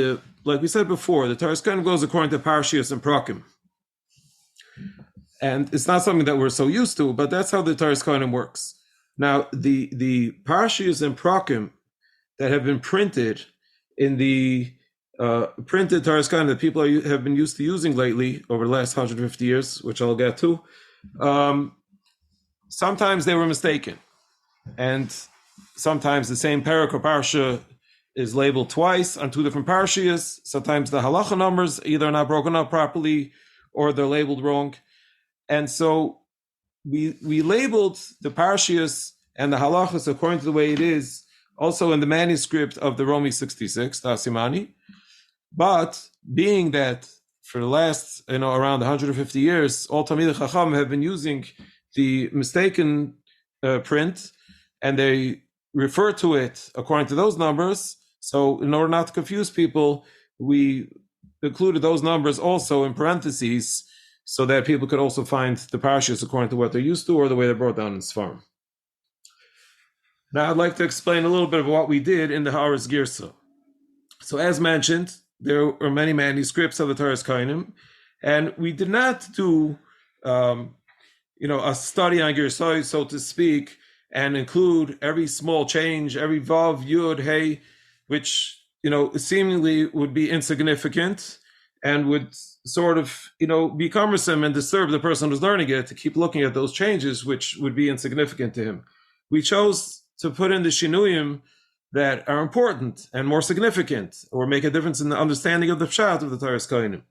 like we said before, the Toras Kohanim goes according to Parshias and Prakim. And it's not something that we're so used to, but that's how the Toras Kohanim works. Now, the Parshias and Prakim that have been printed in the printed Toras Kohanim that people have been used to using lately over the last 150 years, which I'll get to, sometimes they were mistaken. And sometimes the same parak or parsha is labeled twice on 2 different parshias. Sometimes the halacha numbers either are not broken up properly or they're labeled wrong. And so we labeled the parshias and the halachas according to the way it is also in the manuscript of the Romi 66, the Asimani. But being that for the last, around 150 years, all Talmidei Chacham have been using the mistaken print, and they refer to it according to those numbers. So in order not to confuse people, we included those numbers also in parentheses so that people could also find the parashas according to what they're used to or the way they're brought down in Sfarim. Now I'd like to explain a little bit of what we did in the Ha'aras Girsa. So as mentioned, there are many manuscripts of the Toras Kohanim, and we did not do a study on Girsai, so to speak, and include every small change, every Vav, Yud, Hey, which, seemingly would be insignificant and would sort of, be cumbersome and disturb the person who's learning it to keep looking at those changes, which would be insignificant to him. We chose to put in the Shinuyim that are important and more significant or make a difference in the understanding of the Pshat of the Toras Kohanim.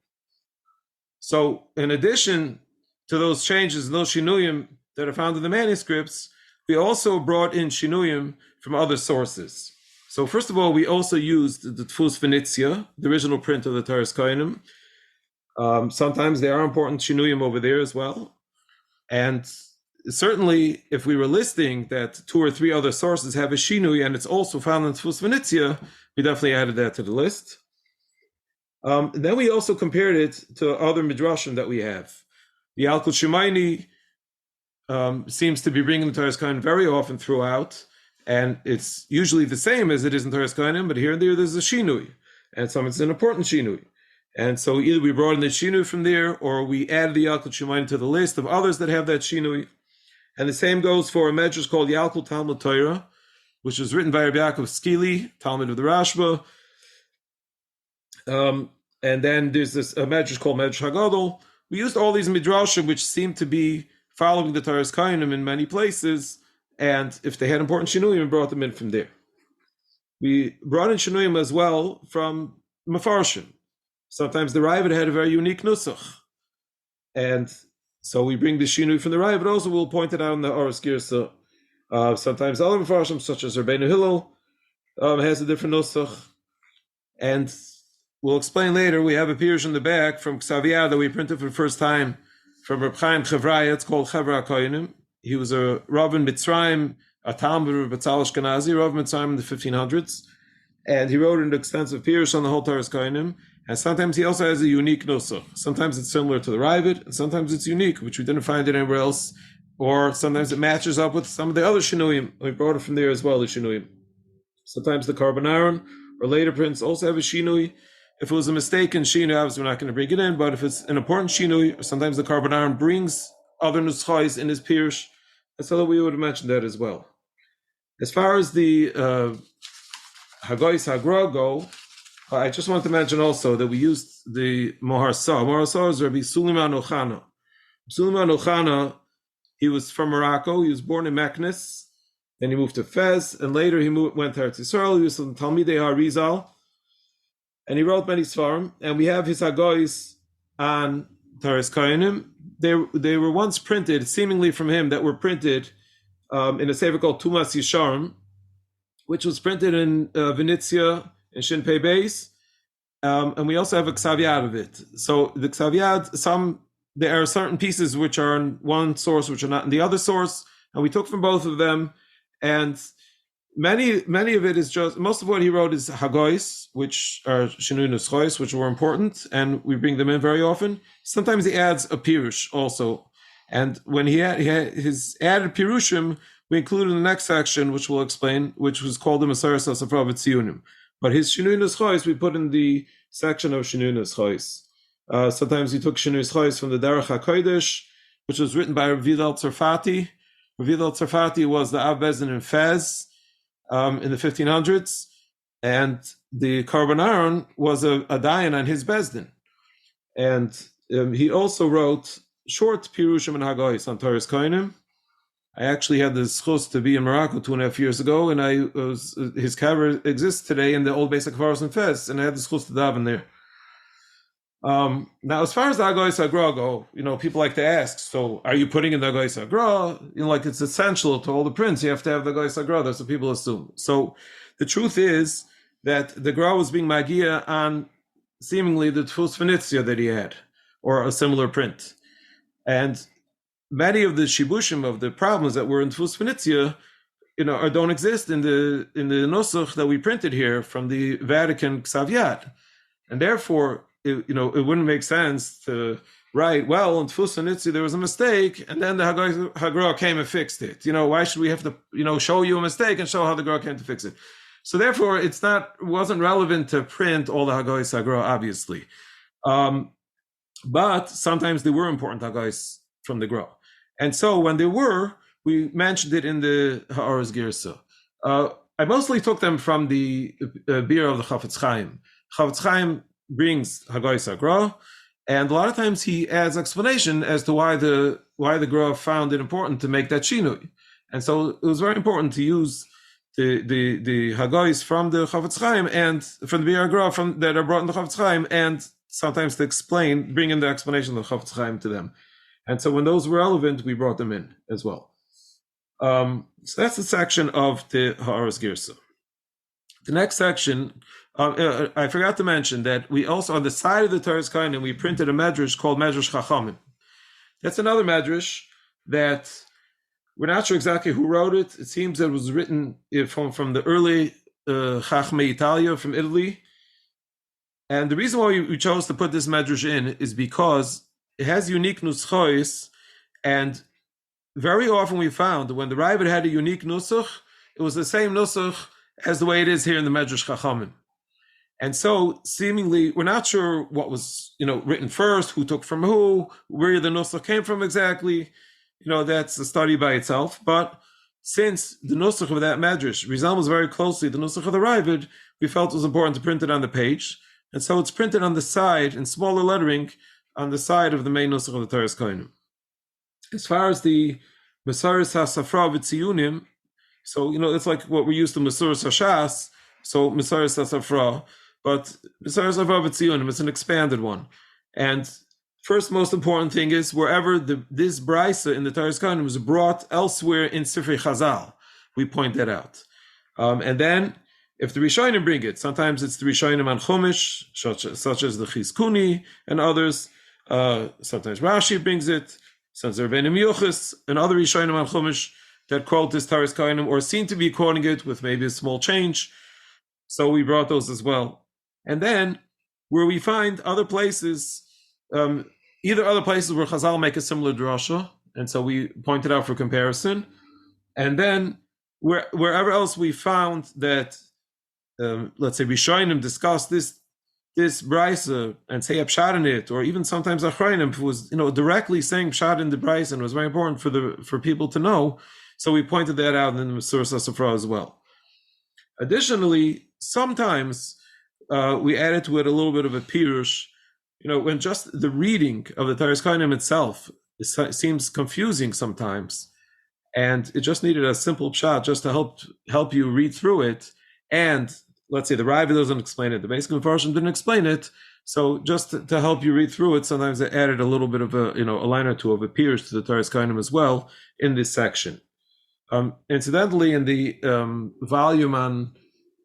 So in addition to those changes, those Shinuyim that are found in the manuscripts, we also brought in Shinuyim from other sources. So first of all, we also used the Tfus Venetia, the original print of the Toras Kohanim. Sometimes there are important Shinuyim over there as well. And certainly, if we were listing that 2 or 3 other sources have a shinui and it's also found in Tfus V'nitzia, we definitely added that to the list. Then we also compared it to other midrashim that we have. The Alkut Shemaini seems to be bringing the Toras Kohanim very often throughout, and it's usually the same as it is in Toras Kohanim, but here and there's a shinui, and sometimes it's an important shinui. And so either we brought in the shinui from there, or we added the Yalkut Shemaini to the list of others that have that shinui. And the same goes for a medrash called Yalkut Talmud Torah, which was written by Rabbi Yaakov Skili, Talmud of the Rashba. And then there's a medrash called Medrash Hagadol. We used all these midrashim, which seem to be following the Toras Kohanim in many places, and if they had important shinuyim, we brought them in from there. We brought in shinuyim as well from Mefarshim. Sometimes the Raavad had a very unique nusach, and so we bring the shinui from the Raavad, but also we'll point it out in the Oros Girsa. Sometimes other Mefarshim, such as Rabbeinu Hillel, has a different nusach, and we'll explain later. We have a pirush in the back from Ksaviyah that we printed for the first time from Reb Chaim Chevraya. It's called Chevra Kohanim. He was a Rav in Mitzrayim, a Talmud of Betzal Ashkenazi, Rav in Mitzrayim in the 1500s, and he wrote an extensive pirush on the whole Toras Kohanim. And sometimes he also has a unique nusach. Sometimes it's similar to the Raavad, and sometimes it's unique, which we didn't find it anywhere else. Or sometimes it matches up with some of the other shinuyim. We brought it from there as well, the shinuyim. Sometimes the Carbon Iron or later prints also have a shinui. If it was a mistaken shinui, obviously we're not going to bring it in, but if it's an important shinui, or sometimes the Carbon Iron brings other nuschais in his pirush, and so that we would have mentioned that as well. As far as the Hagois Hagra go, I just want to mention also that we used the Moharsah. Moharsah is Rabbi Suleiman Ochana. Suleiman Ochana, he was from Morocco. He was born in Meknes. Then he moved to Fez, and later he went to Eretz Yisrael. He was from Talmidei Harizal, and he wrote many svarim. And we have his Hagois on Toras Kohanim. They were once printed, seemingly from him, that were printed in a sefer called Tumas Yisharim, which was printed in Venezia, in Shin Pei Beis, and we also have a Ksaviyad of it. So the Ksaviyad, there are certain pieces which are in one source, which are not in the other source, and we took from both of them, and many of it is just, most of what he wrote is Hagois, which are Shinui Nuschois, which were important, and we bring them in very often. Sometimes he adds a Pirush also, and when he had his added Pirushim, we included in the next section, which we'll explain, which was called the mesorah Sasafra V'Tziyunim. But his Shinui Nuschois we put in the section of Shinui Nuschois. Sometimes we took Shinui Nuschois from the Derech HaKodesh, which was written by Rav Vidal Tzarfati. Rav Vidal Tzarfati was the Av Bezdin in Fez in the 1500s, and the Carbon Iron was a Dayan on his Bezdin. And he also wrote short Pirushim and Hagois on Toras Kohanim. I actually had the zchus to be in Morocco 2.5 years ago, and his cover exists today in the old basic Kavaros and Fez, and I had the zchus to daven there. Now, as far as the Hagois Hagra go, people like to ask, so are you putting in the Hagois Hagra? Like it's essential to all the prints, you have to have the Hagois Hagra, that's what people assume. So the truth is that the Gra was being Magia on seemingly the Tfus V'nitzia that he had, or a similar print. And many of the shibushim of the problems that were in Tfus V'nitzia, don't exist in the nusach that we printed here from the Vatican Ksaviyad, and therefore, it wouldn't make sense to write, well, in Tfus V'nitzia there was a mistake, and then the Hagra came and fixed it. Why should we have to, show you a mistake and show how the Hagra came to fix it? So therefore, it wasn't relevant to print all the Hagois Hagra, obviously, but sometimes they were important Hagois from the Gra. And so when they were, we mentioned it in the Ha'aros Girsa. I mostly took them from the beer of the Chafetz Chaim. Chafetz Chaim brings Hagois Hagra, and a lot of times he adds explanation as to why the Gra found it important to make that shinui. And so it was very important to use the Hagois from the Chafetz Chaim and from the beer Gra that are brought in the Chafetz Chaim, and sometimes to bring in the explanation of the Chafetz Chaim to them. And so when those were relevant, we brought them in as well. So that's the section of the Ha'aros Girsa. The next section, I forgot to mention that we also, on the side of the Toras Kohanim, we printed a medrash called Medrash Chachamim. That's another medrash that We're not sure exactly who wrote it. It seems that it was written from the early Chachmei Italia, from Italy. And the reason why we chose to put this medrash in is because it has unique nuschois, and very often we found that when the Ravid had a unique nusach, it was the same nusach as the way it is here in the Medrash Chachamim. And so, seemingly, we're not sure what was, written first, who took from who, where the nusach came from exactly. That's a study by itself. But since the nusach of that medrash resembles very closely the nusach of the Ravid, we felt it was important to print it on the page. And so it's printed on the side in smaller lettering on the side of the main nusach of the Toras Kohanim. As far as the mesorah hasafra v'tziyunim, so it's like what we used to mesorah hashas, so mesorah hasafra, but mesorah hasafra v'tziyunim, it's an expanded one. And first most important thing is wherever this brisa in the Toras Kohanim was brought elsewhere in Sifrei Chazal, we point that out. And then if the Rishonim bring it, sometimes it's the Rishonim on Chumash, such as the Chizkuni and others. Sometimes Rashi brings it, sometimes Rebbeinu Yochis and other Rishonim on Chumash that quote this Toras Kohanim or seem to be quoting it with maybe a small change. So we brought those as well. And then where we find other places, either other places where Chazal make a similar drasha, and so we pointed out for comparison. And then wherever else we found that let's say Rishonim discuss this brisa and say a pshat in it, or even sometimes Amoraim was directly saying pshat in the brisa, and it was very important for people to know. So we pointed that out in the mesorah hasafra as well. Additionally, sometimes we added to it a little bit of a pirush. When just the reading of the Toras Kohanim itself seems confusing sometimes, and it just needed a simple pshat just to help you read through it. And let's say the Rav doesn't explain it, the basic Mepharshim didn't explain it, so just to help you read through it, sometimes I added a little bit of a line or two of a pirush to the Toras Kohanim as well in this section. Incidentally, in the volume on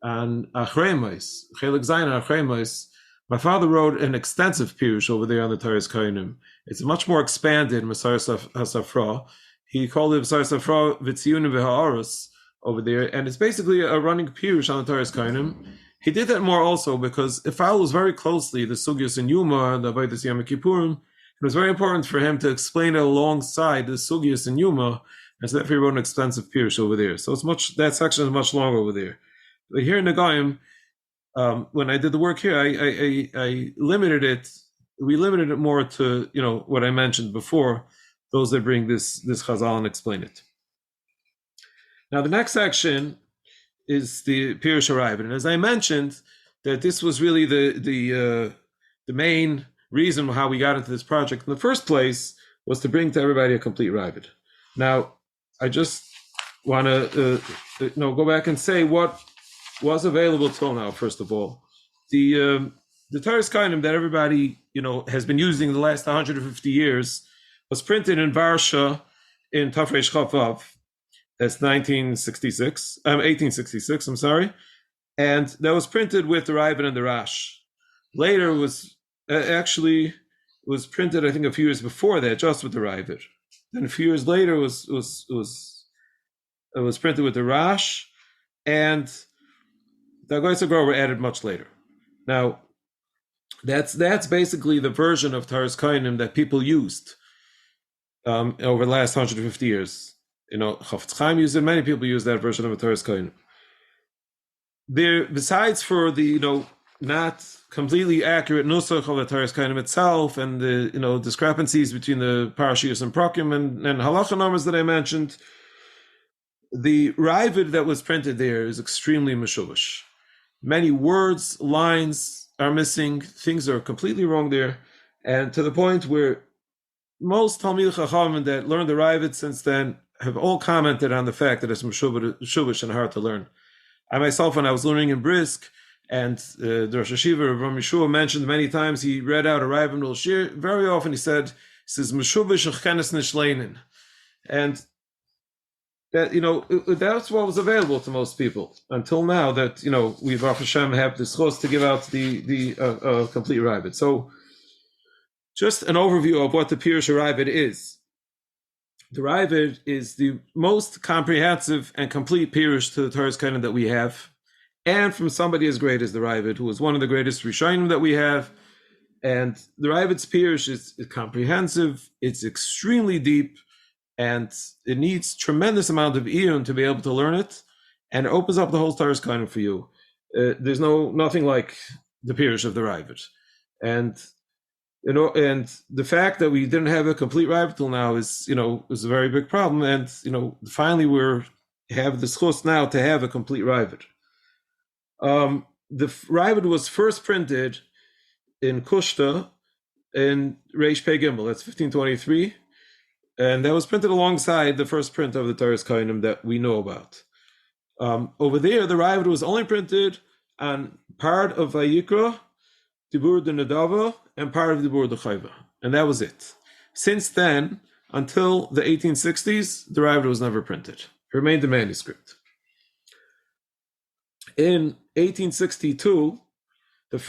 Achremos, Chelik Zayin Achremos, my father wrote an extensive pirush over there on the Toras Kohanim. It's a much more expanded mesorah hasafra. He called it mesorah hasafra v'tziyunim v'ha'aros over there, and it's basically a running pirush on the Toras Kohanim. He did that more also because it follows very closely the sugyas in Yuma, the Avodas Yom Kippurim. It was very important for him to explain it alongside the sugyas in Yuma, and so therefore he wrote an extensive pirush over there. So that section is much longer over there. But here in the Goyim, when I did the work here, I limited it. We limited it more to what I mentioned before, those that bring this Chazal and explain it. Now the next section is the Pirush HaRavid, and as I mentioned, that this was really the main reason how we got into this project in the first place was to bring to everybody a complete Ravid. Now I just want to go back and say what was available till now. First of all, the Toras Kohanim that everybody has been using the last 150 years was printed in Varsha in Tafresh Chavav. That's 1866. I'm sorry, and that was printed with the Ravid and the Rash. Later was printed, I think, a few years before that, just with the Ravid. Then a few years later was printed with the Rash, and the Agoyes HaGror were added much later. Now, that's basically the version of Toras Kohanim that people used over the last 150 years. Chafetz Chaim used it. Many people use that version of a Toras Kohanim. There, besides for the not completely accurate nusach of the Toras Kohanim itself, and the discrepancies between the parashiyos and prakim and halacha numbers that I mentioned, the Ravid that was printed there is extremely meshuvash. Many words, lines are missing. Things are completely wrong there, and to the point where most Talmid Chachamim that learned the Ravid since then have all commented on the fact that it's meshuvash and hard to learn. I myself, when I was learning in Brisk, and the Rosh Hashiva of Rabbi Yeshua mentioned many times, he read out a Ravid Nul Shir. Very often he says meshuvash chenes nishleinin, and that that's what was available to most people until now. That we Baruch Hashem have the schos to give out the complete Ravid. So, just an overview of what the Pirush Ravid is. The Ravid is the most comprehensive and complete pirush to the Toras Kohanim that we have, and from somebody as great as the Ravid, who is one of the greatest Rishonim that we have. And the Ravid's pirush is comprehensive, it's extremely deep, and it needs tremendous amount of iyun to be able to learn it, and it opens up the whole Toras Kohanim for you. There's nothing like the pirush of the Ravid. And and the fact that we didn't have a complete Ravid till now is a very big problem. And finally we have the schus now to have a complete Ravid. The Ravid was first printed in Kushta in Reish Pei Gimel. That's 1523, and that was printed alongside the first print of the Toras Kohanim that we know about. Over there, the Ravid was only printed on part of Vayikra, Dibur de Nadava, and part of Dibur de Chayva, and that was it. Since then, until the 1860s, the Ravid was never printed. It remained a manuscript. In 1862,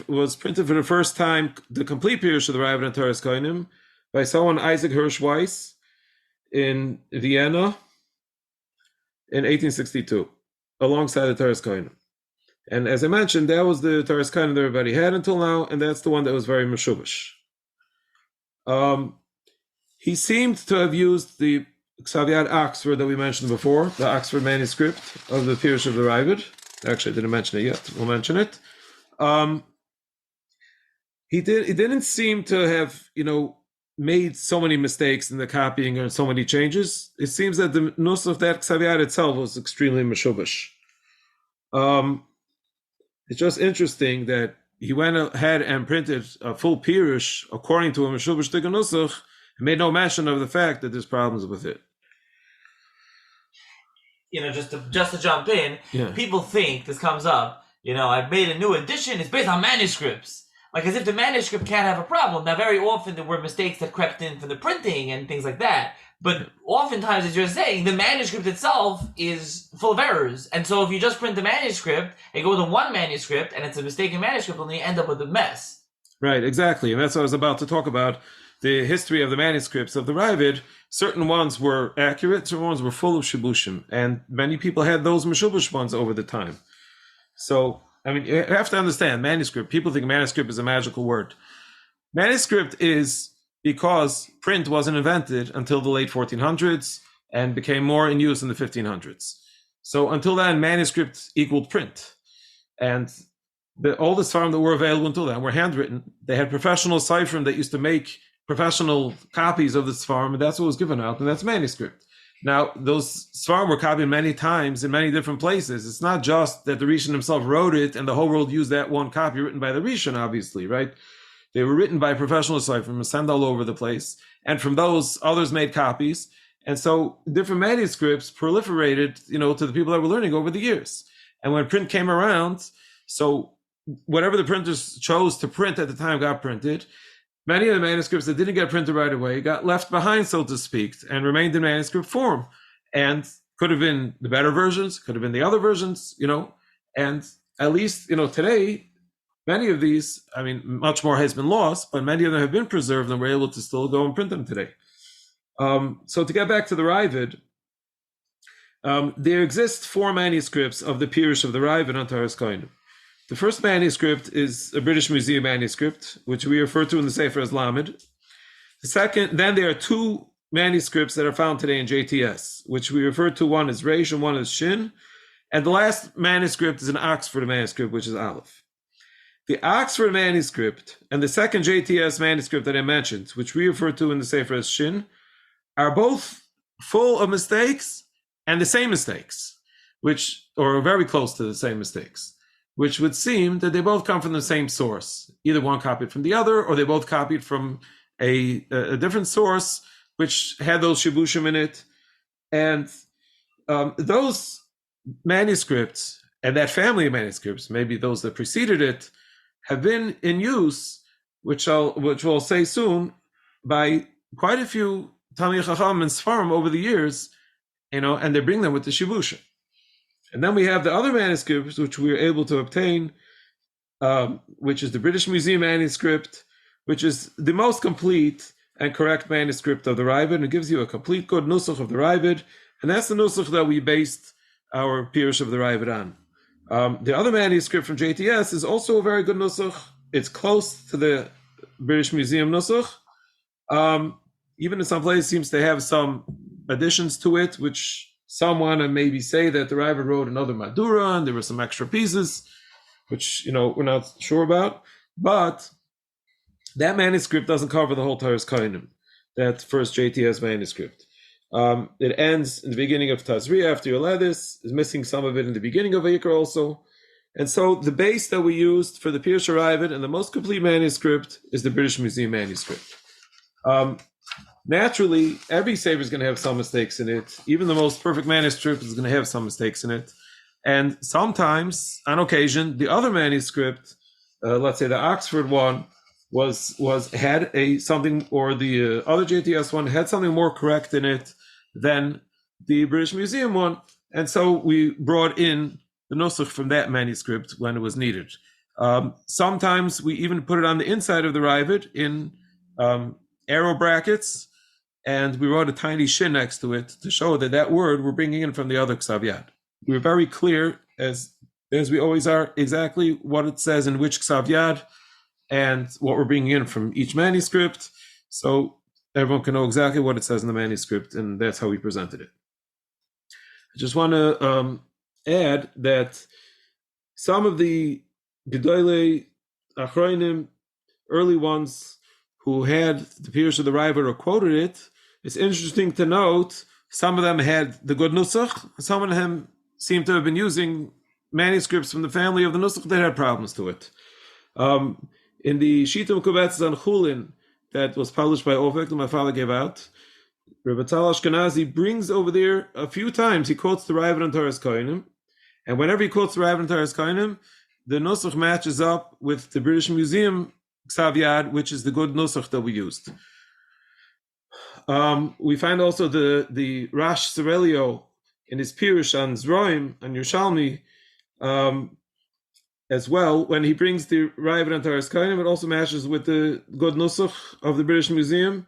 was printed for the first time the complete pirush of the Ravid and Toras Kohanim by someone Isaac Hirsch Weiss in Vienna in 1862, alongside the Toras Kohanim. And as I mentioned, that was the Toras Kohanim that everybody had until now, and that's the one that was very meshubash. He seemed to have used the Xavier Oxford that we mentioned before, the Oxford manuscript of the pirush of the Ravid. Actually, I didn't mention it yet. We'll mention it. He didn't seem to have, made so many mistakes in the copying or so many changes. It seems that the nus of that Xavier itself was extremely meshubash. It's just interesting that he went ahead and printed a full pirush according to a meshubash tikkun nusach, and made no mention of the fact that there's problems with it. Just to jump in, people think this comes up. I've made a new edition. It's based on manuscripts. Like as if the manuscript can't have a problem. Now, very often there were mistakes that crept in from the printing and things like that. But oftentimes, as you're saying, the manuscript itself is full of errors. And so if you just print the manuscript, it goes on one manuscript, and it's a mistaken manuscript, and you end up with a mess. Right, exactly. And that's what I was about to talk about. The history of the manuscripts of the Ravid. Certain ones were accurate, certain ones were full of shibushim. And many people had those meshubash ones over the time. So, you have to understand, manuscript, people think manuscript is a magical word. Manuscript is because print wasn't invented until the late 1400s and became more in use in the 1500s. So until then, manuscript equaled print. And the oldest farm that were available until then were handwritten. They had professional ciphering that used to make professional copies of this farm, and that's what was given out, and that's manuscript. Now, those Svarim were copied many times in many different places. It's not just that the Rishon himself wrote it and the whole world used that one copy written by the Rishon, obviously, right? They were written by professional Sifrim, sent all over the place. And from those, others made copies. And so different manuscripts proliferated, to the people that were learning over the years. And when print came around, so whatever the printers chose to print at the time got printed. Many of the manuscripts that didn't get printed right away got left behind, so to speak, and remained in manuscript form. And could have been the better versions, could have been the other versions, and at least, today, many of these, much more has been lost, but many of them have been preserved and we're able to still go and print them today. So to get back to the Ravid, there exist 4 manuscripts of the pirush of the Ravid on Toras Kohanim. The first manuscript is a British Museum manuscript, which we refer to in the Sefer as Lamed. The second, then there are 2 manuscripts that are found today in JTS, which we refer to, one as Reish and one as Shin. And the last manuscript is an Oxford manuscript, which is Aleph. The Oxford manuscript and the second JTS manuscript that I mentioned, which we refer to in the Sefer as Shin, are both full of mistakes and the same mistakes, or very close to the same mistakes, which would seem that they both come from the same source. Either one copied from the other, or they both copied from a different source, which had those shibushim in it. And those manuscripts and that family of manuscripts, maybe those that preceded it, have been in use, which we'll say soon, by quite a few Talmid Chacham and Sfarim over the years, and they bring them with the shibushim. And then we have the other manuscripts which we were able to obtain, which is the British Museum manuscript, which is the most complete and correct manuscript of the Ravid, and it gives you a complete good nusach of the Ravid, and that's the nusach that we based our Pirush of the Ravid on. The other manuscript from JTS is also a very good nusach. It's close to the British Museum nusach. Even in some places, seems to have some additions to it, which some want to maybe say that the Ravid wrote another Madura, and there were some extra pieces, which we're not sure about. But that manuscript doesn't cover the whole Toras Kohanim, that first JTS manuscript. It ends in the beginning of Tazri after Yoledis, is missing some of it in the beginning of Vayikra also. And so the base that we used for the Pirush Ravid and the most complete manuscript is the British Museum manuscript. Naturally, every Sefer is going to have some mistakes in it. Even the most perfect manuscript is going to have some mistakes in it. And sometimes, on occasion, the other manuscript, let's say the Oxford one, had something, or the other JTS one had something more correct in it than the British Museum one, and so we brought in the nusach from that manuscript when it was needed. Sometimes we even put it on the inside of the Ravid in arrow brackets, and we wrote a tiny shin next to it to show that word we're bringing in from the other Ksav Yad. We were very clear, as we always are, exactly what it says in which Ksav Yad, and what we're bringing in from each manuscript, so everyone can know exactly what it says in the manuscript, and that's how we presented it. I just want to add that some of the Gedolei Achronim, early ones who had the Pirush of the Ravid or quoted it, it's interesting to note some of them had the good nusach, some of them seem to have been using manuscripts from the family of the nusach that had problems to it. In the Shitum Kuvetz on Chulin that was published by Ofeq that my father gave out, Rabbi Tal Ashkenazi brings over there a few times, he quotes the Ravid and Toras Kohanim, and whenever he quotes the Ravid and Toras Kohanim, the nusach matches up with the British Museum Ksav Yad, which is the good nusach that we used. We find also the Rash Sirelio in his Pirush on Zroim and Yerushalmi, as well, when he brings the Ravid and Toras Kohanim, it also matches with the good nusach of the British Museum.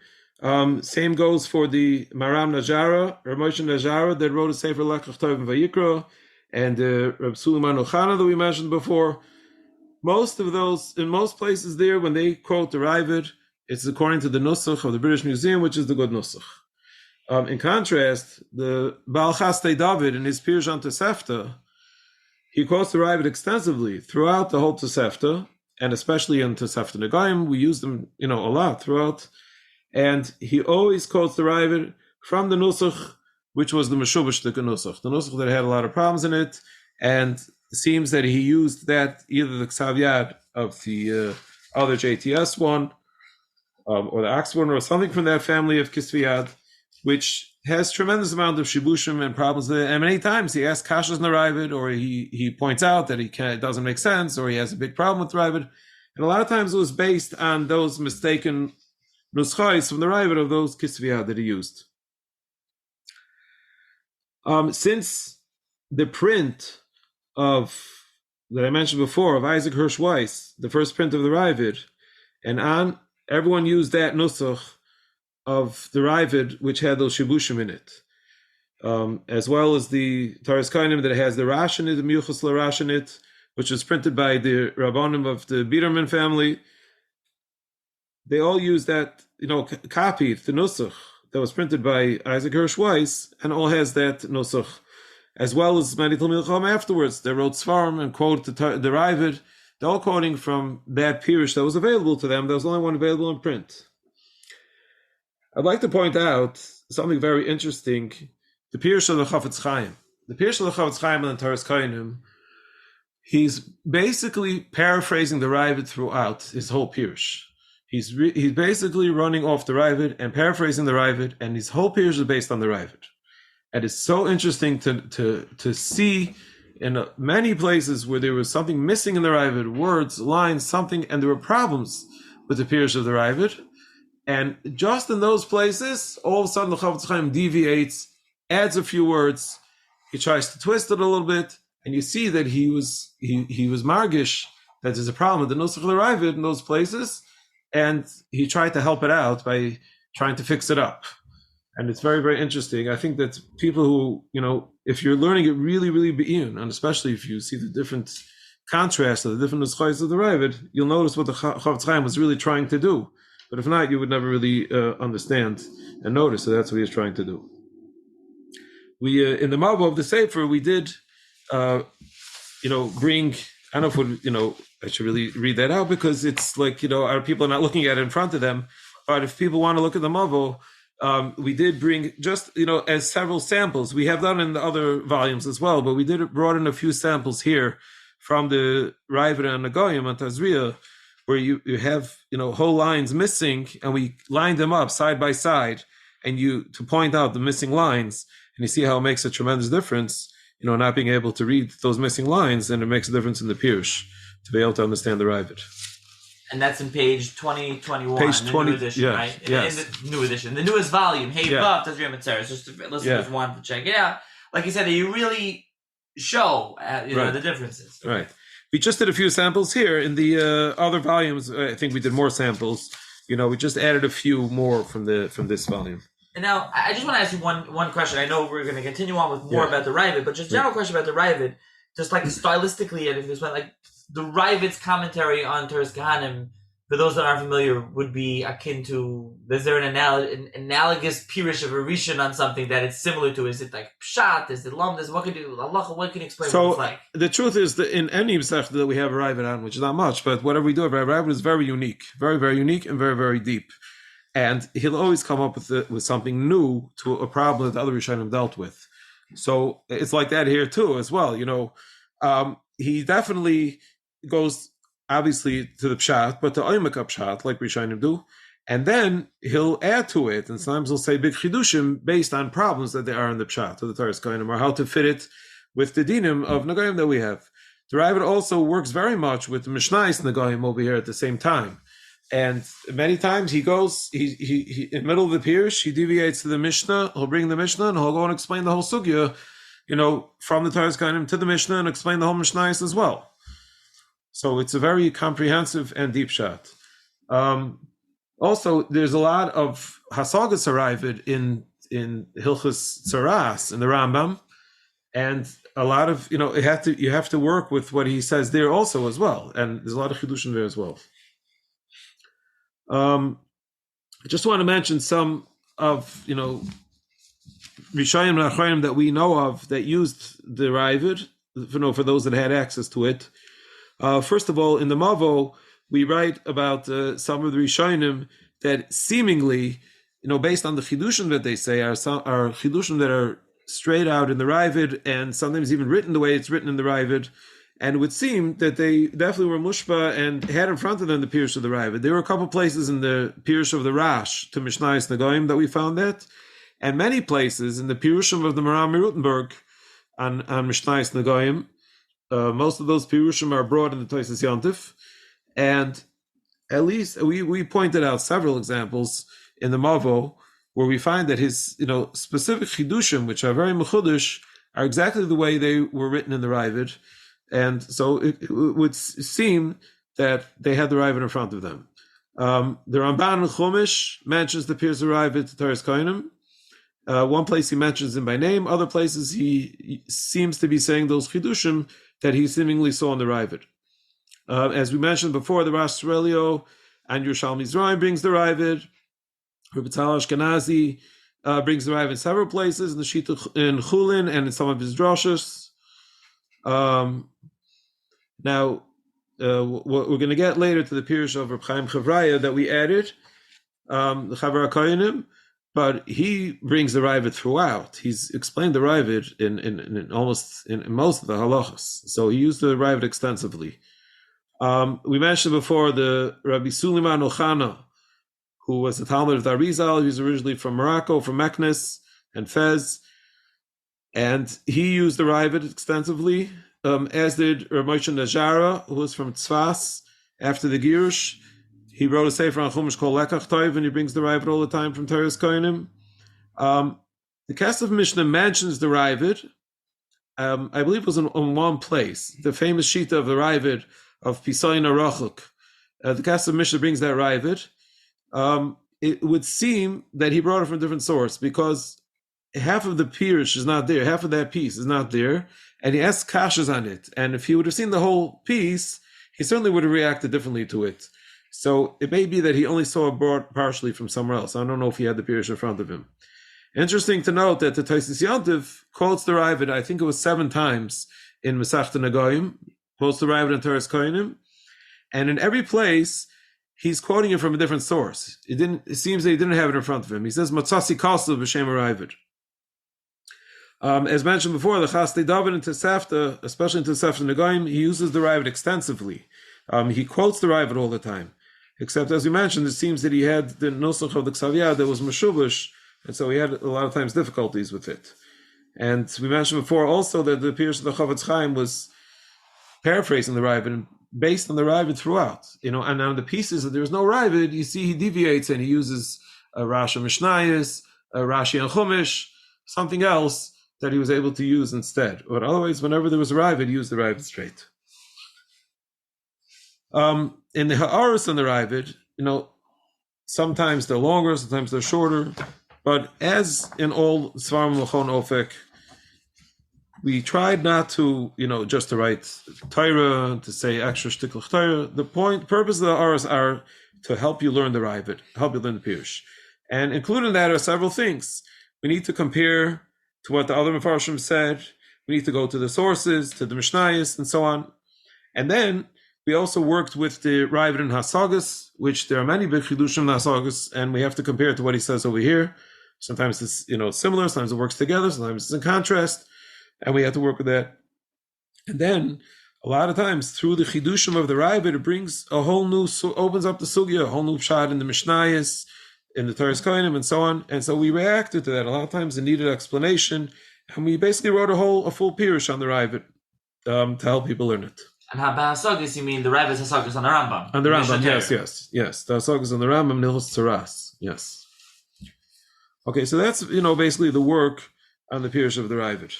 Same goes for the Maram Najara, Rav Moshe Najara, that wrote a Sefer Lekach Tov and Vayikra, and Reb Suleiman Ochana that we mentioned before. Most of those, in most places there, when they quote the Ravid, it's according to the nusach of the British Museum, which is the good nusach. In contrast, the Baal Chastei David in his Pirush on Tosefta, he quotes the Ravid extensively throughout the whole Tosefta, and especially in Tosefta Negaim, we use them, a lot throughout. And he always quotes the Ravid from the nusach, which was the Meshubash nusach, the nusach that had a lot of problems in it, and it seems that he used that either the Ksav Yad of the other JTS one, or the Oxford one, or something from that family of Kisvi Yad, which has tremendous amount of shibushim and problems there. And many times he asks kashas in the Ravid, or he points out that it doesn't make sense, or he has a big problem with Ravid. And a lot of times it was based on those mistaken nuschais from the Ravid of those kisviyah that he used. Since the print that I mentioned before of Isaac Hirsch Weiss, the first print of the Ravid, and everyone used that nusach of the Ravid, which had those shibushim in it, as well as the Toras Kohanim that has the Rash in it, the Miuchas LaRash in it, which was printed by the Rabbanim of the Biederman family. They all use that, copy, the nusach that was printed by Isaac Hirsch Weiss, and all has that nusach, as well as many Talmid Chacham afterwards. They wrote Svarim and quoted the Ravid. They're all quoting from that Pirush that was available to them. There was only one available in print. I'd like to point out something very interesting. The Pirush of the Chafetz Chaim. The Pirush of the Chafetz Chaim and the Toras Kohanim, he's basically paraphrasing the Ravid throughout his whole Pirush. He's basically running off the Ravid and paraphrasing the Ravid, and his whole Pirush is based on the Ravid. And it's so interesting to see in many places where there was something missing in the Ravid, words, lines, something, and there were problems with the Pirush of the Ravid. And just in those places, all of a sudden the Chafetz Chaim deviates, adds a few words, he tries to twist it a little bit, and you see that he was margish that there's a problem with the nusach of the Ravid in those places, and he tried to help it out by trying to fix it up. And it's very, very interesting. I think that people who, if you're learning it really, really be'in, and especially if you see the different contrast of the different nuschos of the Ravid, you'll notice what the Chavetz Chaim was really trying to do. But if not, you would never really understand and notice. So that's what he was trying to do. We in the Mavo of the Sefer, we did, bring. I don't know if I should really read that out because it's like our people are not looking at it in front of them. But if people want to look at the Mavo, we did bring just as several samples. We have done in the other volumes as well, but we brought in a few samples here from the Ravid and the Goyim and Tazria, where you have whole lines missing, and we lined them up side by side, and to point out the missing lines, and you see how it makes a tremendous difference. Not being able to read those missing lines, and it makes a difference in the Pirush to be able to understand the Ravid. And that's in page 2021, page 20, new edition, yes, right? Yes. In the new edition, the newest volume. Hey, Vav, Tazria Metzora. Just if listeners want to check it out, like you said, you really show the differences. Right. We just did a few samples here. In the other volumes, I think we did more samples. We just added a few more from this volume. And now, I just want to ask you one question. I know we're going to continue on with more about the Ravid, but just general question about the Ravid, just like stylistically, and if this went like the Ravid's commentary on Toras Kohanim, for those that aren't familiar, would be akin to, is there an analogous Pirush of a Rishon on something that it's similar to? Is it like Pshat? Is it Lamdas? What can you explain what it's like? The truth is that in any Masechta that we have a Ravid on, which is not much, but whatever we do, Ravid is very unique, very, very unique, and very, very deep. And he'll always come up with something new to a problem that the other Rishonim dealt with. So it's like that here too, as well. He definitely goes obviously to the pshat, but to oimek pshat like Rishonim do, and then he'll add to it. And sometimes he'll say big chidushim based on problems that there are in the pshat of the Toras Kohanim, or how to fit it with the dinim of Nagoyim that we have. The Ravid also works very much with the Mishnais Nagoyim over here at the same time. And many times he goes, he in the middle of the Pirush, he deviates to the Mishnah, he'll bring the Mishnah, and he'll go and explain the whole sugya, from the Toras Kohanim to the Mishnah, and explain the whole Mishnais as well. So it's a very comprehensive and deep shot. Also, there's a lot of Hasagas Ravid in Hilchos Tzaras, in the Rambam, and a lot of, you have to work with what he says there also as well, and there's a lot of Chidushim there as well. I just want to mention some of Rishonim and Amoraim that we know of that used the Ravid, for those that had access to it. First of all, in the Mavo, we write about some of the Rishonim that seemingly, based on the Chidushim that they say, are Chidushim that are straight out in the Ravid, and sometimes even written the way it's written in the Ravid. And it would seem that they definitely were mushpa and had in front of them the Pirush of the Ravid. There were a couple places in the Pirush of the Rash to Mishnayos Nagoyim that we found that, and many places in the Pirushim of the Maram Rutenberg on Mishnayos Nagoyim. Most of those Pirushim are brought in the Tosis Yontif, and at least we pointed out several examples in the Mavo where we find that his specific Chidushim, which are very mechudush, are exactly the way they were written in the Ravid. And so it would seem that they had the Ravid in front of them. The Ramban in Chumash mentions the Pirush Ravid to Toras Kohanim. One place he mentions him by name. Other places he seems to be saying those Chidushim that he seemingly saw in the Ravid. As we mentioned before, the Rosh Tzarelio and Yerushalmi Mizraim brings the Ravid. Rabbi Tal Ashkenazi brings the Ravid in several places, in the Shita in Chulin and in some of his droshes. Now, we're going to get later to the Pirush of Reb Chaim Chavraya that we added, the Chavar HaKoyanim, but he brings the Ravid throughout. He's explained the Ravid in most of the halachas. So he used the Ravid extensively. We mentioned before the Rabbi Suleiman Ochana, who was the Talmud of Arizal. He was originally from Morocco, from Meknes and Fez, and he used the Ravid extensively. As did Machon Ofeq, who was from Tzfas after the Girush. He wrote a sefer on Chumash called Lekach Toiv, and he brings the Ravid all the time from Toras Kohanim. The Kesef Mishnah mentions the Ravid. I believe it was in one place, the famous Shita of the Ravid of Pisayin Arachuk. The Kesef Mishnah brings that Ravid. it would seem that he brought it from a different source, because half of the pirush is not there, half of that piece is not there, and he asked kashas on it. And if he would have seen the whole piece, he certainly would have reacted differently to it. So it may be that he only saw it brought partially from somewhere else. I don't know if he had the pirush in front of him. Interesting to note that the Taisis Yantiv quotes the Ravid, I think it was 7 times in Masechta Nagoyim, quotes the Ravid in Toras Kohanim, and in every place he's quoting it from a different source. It seems that he didn't have it in front of him. He says Matzasi Kasav b'Shem Ravid. As mentioned before, the Chastei David in Tosefta, especially in Tosefta Nagoyim, he uses the Ravid extensively. He quotes the Ravid all the time. Except, as we mentioned, it seems that he had the Nusach of the Ksaviyah that was Meshubash, and so he had a lot of times difficulties with it. And we mentioned before also that the Pirush of the Chavetz Chaim was paraphrasing the Ravid based on the Ravid throughout. And on the pieces that there's no Ravid, you see he deviates and he uses a Rashi Mishnayos, a Rashi and Chumash, something else that he was able to use instead. But otherwise, whenever there was a Ravid, he used the Ravid straight. In the Ha'aros and the Ravid, sometimes they're longer, sometimes they're shorter. But as in all Svarim Machon Ofeq, we tried not to, just to write Torah, to say extra shticklich Torah. The purpose of the Ha'aros are to help you learn the Ravid, help you learn the Pirush. And included in that are several things. We need to compare to what the other Mefarshim said. We need to go to the sources, to the Mishnayos, and so on. And then we also worked with the Ravid and Hasagas, which there are many big chidushim in Hasagas, and we have to compare it to what he says over here. Sometimes it's similar, sometimes it works together, sometimes it's in contrast, and we have to work with that. And then a lot of times through the chidushim of the Ravid, it brings a whole new, opens up the sugya, a whole new pshat in the Mishnayos, in the Toras Kohanim, and so on. And so we reacted to that. A lot of times it needed explanation, and we basically wrote a full pirush on the Ravid to help people learn it. And Hasagas, you mean the Ravid's Hasagas on the Rambam? On the Rambam, yes. The Hasagas on the Rambam, Nilchos Toras, yes. Okay, so that's basically the work on the pirush of the Ravid.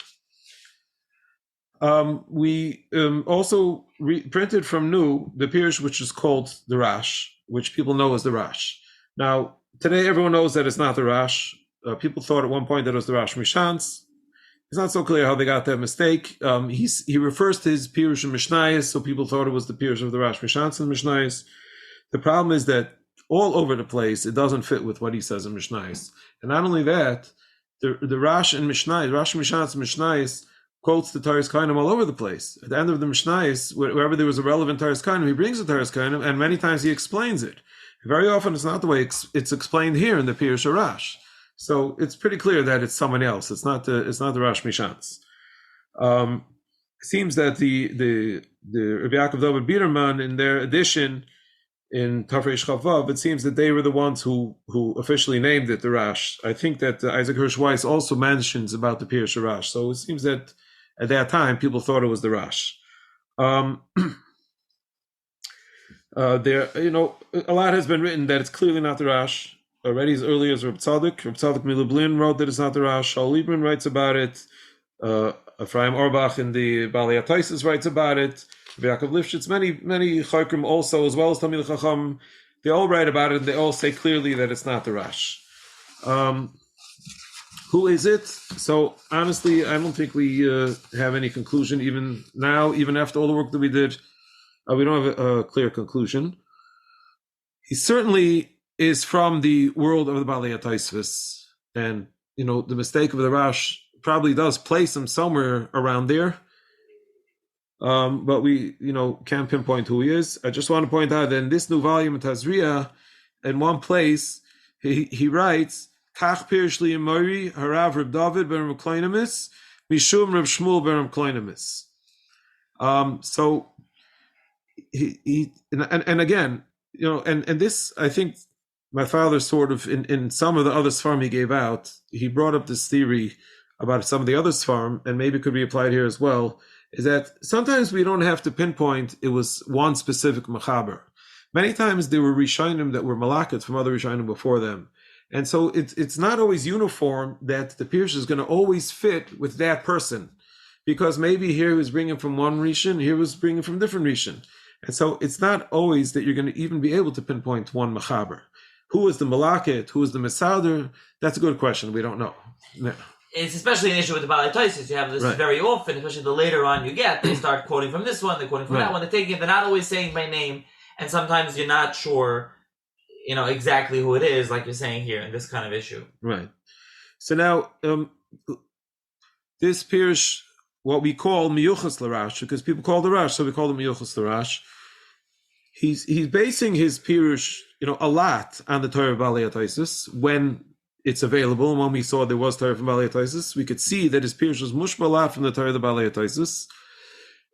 We also printed from new the pirush which is called the Rash, which people know as the Rash. Now today everyone knows that it's not the Rash. People thought at one point that it was the Rash Mishans. It's not so clear how they got that mistake. He refers to his Pirush and Mishnayos, so people thought it was the Pirush of the Rash Mishans and Mishnayos. The problem is that all over the place, it doesn't fit with what he says in Mishnayos. And not only that, the Rash and Mishnayos, Rash Mishans and Mishnayos, quotes the Toras Kohanim all over the place. At the end of the Mishnayos, wherever there was a relevant Toras Kohanim, he brings the Toras Kohanim, and many times he explains it. Very often, it's not the way it's explained here in the Pirush or Rash. So it's pretty clear that it's someone else. It's not the Rash Mishans. It seems that the Rabbi Yaakov David Biderman in their edition in Tafresh Chavav, it seems that they were the ones who officially named it the Rash. I think that Isaac Hirsch Weiss also mentions about the Pirush Rash. So it seems that at that time people thought it was the Rash. There, a lot has been written that it's clearly not the Rash. Already as early as Reb Tzadok Milublin wrote that it's not the Rash. Shaul Liebman writes about it. Ephraim Orbach in the Balei HaTaisis writes about it. Yaakov Lifshitz, many Chokrim also, as well as Talmid Chacham, they all write about it, and they all say clearly that it's not the Rash. Who is it? So honestly, I don't think we have any conclusion even now, even after all the work that we did. We don't have a clear conclusion. He certainly is from the world of the Balei HaTaisis, and the mistake of the Rash probably does place him somewhere around there. But we, can't pinpoint who he is. I just want to point out that in this new volume of Tazria, in one place, he writes, Kach Pirush li Mori Harav Reb David ben Reb Kloinimis Mishum Reb Shmuel ben Reb Kloinimis. So he and again, and this, I think my father sort of in some of the other Sfarim he gave out, he brought up this theory about some of the other Sfarim, and maybe it could be applied here as well, is that sometimes we don't have to pinpoint it was one specific Mechaber. Many times there were Rishonim that were Malakat from other Rishonim before them. And so it's not always uniform that the Pirush is going to always fit with that person, because maybe here he was bringing from one Rishon, here he was bringing from different Rishon. And so it's not always that you're going to even be able to pinpoint one Mechaber. Who is the Malaket? Who is the Mesader? That's a good question. We don't know. No. It's especially an issue with the Balei Tosis. You have this very often, especially the later on you get, they start quoting from this one, they're quoting from that one, they're taking it, they're not always saying by name, and sometimes you're not sure, exactly who it is, like you're saying here in this kind of issue. Right. So now, this Pirush, what we call Miyuchas Larash, because people call the Rash, so we call it Miyuchas Larash. He's basing his Pirush, a lot on the Torah Balei Tosis when it's available. And when we saw there was Torah from Balei Tosis, we could see that his Pirush was mushbalah from the Torah Balei Tosis.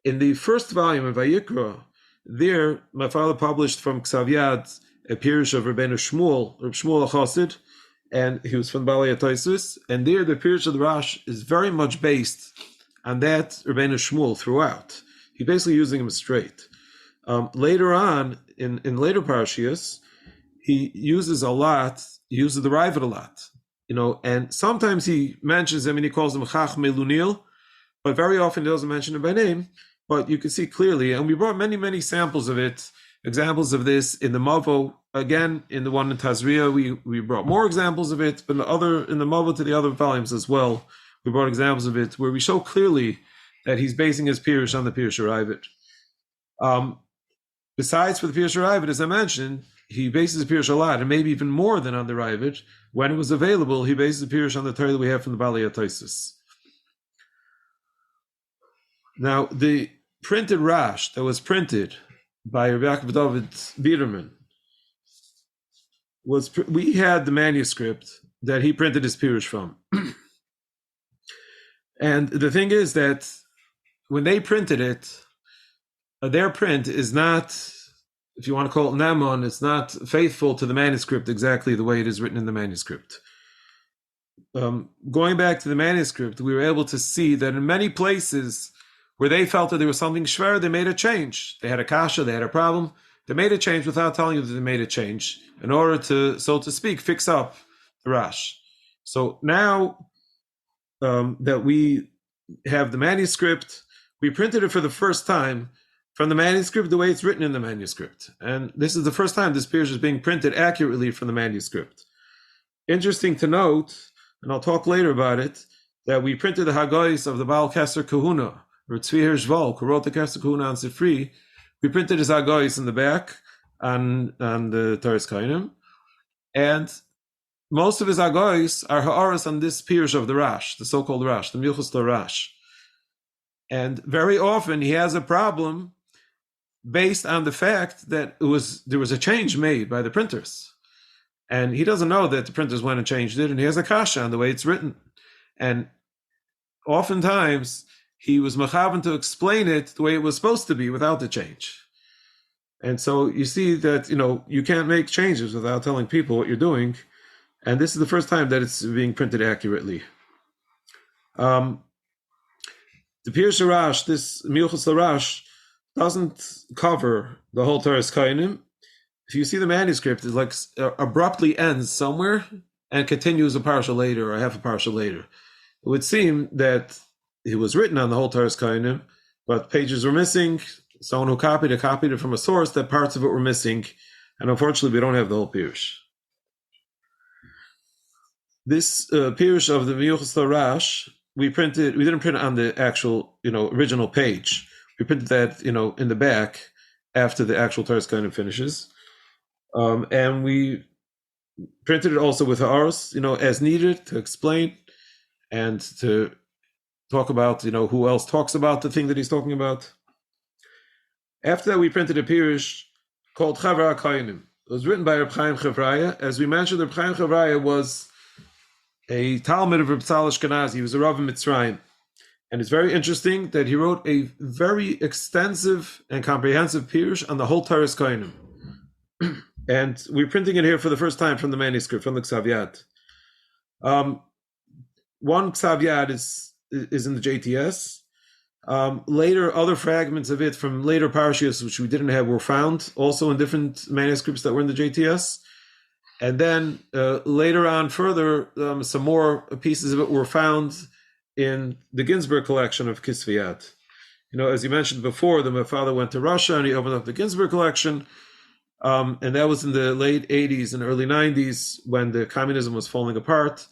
In the first volume of Vayikra, there my father published from Ksav Yad a Pirush of Rabbeinu Shmuel, Reb Shmuel HaChassid, and he was from Balei Tosis. And there the Pirush of the Rash is very much based on that Rabbeinu Shmuel throughout. He's basically using him straight. Later on, in later parashiyos, he uses the Ravid a lot, and sometimes he mentions him and he calls him Chach Melunil, but very often he doesn't mention him by name. But you can see clearly, and we brought many, many samples of it, examples of this in the Mavo. Again, in the one in Tazria, we brought more examples of it, but in the Mavo to the other volumes as well, we brought examples of it where we show clearly that he's basing his Pirush on the Pirush Ravid. Besides for the Pirush Ravid, as I mentioned, he bases the Pirush a lot, and maybe even more than on the Ravid. When it was available, he bases the Pirush on the Torah that we have from the Balei Tosis. Now, the printed Rash that was printed by Rabbi Zvi Zimmerman we had the manuscript that he printed his Pirush from. And the thing is that when they printed it, their print is not, if you want to call it Namon, it's not faithful to the manuscript exactly the way it is written in the manuscript. Going back to the manuscript, we were able to see that in many places where they felt that there was something shver, they made a change. They had a kasha, they had a problem. They made a change without telling you that they made a change in order to, so to speak, fix up the Rash. So now that we have the manuscript, we printed it for the first time from the manuscript the way it's written in the manuscript. And this is the first time this Pirush is being printed accurately from the manuscript. Interesting to note, and I'll talk later about it, that we printed the Haggais of the Baal Keser Kahuna, or Tzvi Hirschwal, who wrote the Keser Kahuna on Sifri. We printed his Haggais in the back on the Toras Kohanim. And most of his Haggais are ha'aras on this Pirush of the Rash, the so-called Rash, the Milchus Rash. And very often he has a problem based on the fact that there was a change made by the printers. And he doesn't know that the printers went and changed it, and he has a kasha on the way it's written. And oftentimes he was mechavan to explain it the way it was supposed to be without the change. And so you see that, you can't make changes without telling people what you're doing. And this is the first time that it's being printed accurately. The Pirush Rash, this Milchus Rash, doesn't cover the whole Toras Kohanim. If you see the manuscript, it like abruptly ends somewhere and continues a parsha later or half a parsha later. It would seem that it was written on the whole Toras Kohanim, but pages were missing. Someone who copied it from a source that parts of it were missing, and unfortunately we don't have the whole Pirush. This Pirush of the Milchus Rash, we didn't print it on the actual, original page. We printed that, in the back after the actual Toras Kohanim finishes. And we printed it also with ha'aros, as needed to explain and to talk about, who else talks about the thing that he's talking about. After that, we printed a Pirush called Chavra Kohanim. It was written by Reb Chaim Chavraya. As we mentioned, Reb Chaim Chavraya was a Talmud of Reb Tzal Ashkenazi. He was a Rav in Mitzrayim. And it's very interesting that he wrote a very extensive and comprehensive Pirush on the whole Toras Kohanim. And we're printing it here for the first time from the manuscript, from the Ksav Yad. One Ksav Yad is in the JTS. Later, other fragments of it from later parashiyos, which we didn't have, were found also in different manuscripts that were in the JTS. And then later on further, some more pieces of it were found in the Ginsburg collection of Kisviyat. As you mentioned before, my father went to Russia and he opened up the Ginsburg collection. And that was in the late 80s and early 90s when the communism was falling apart.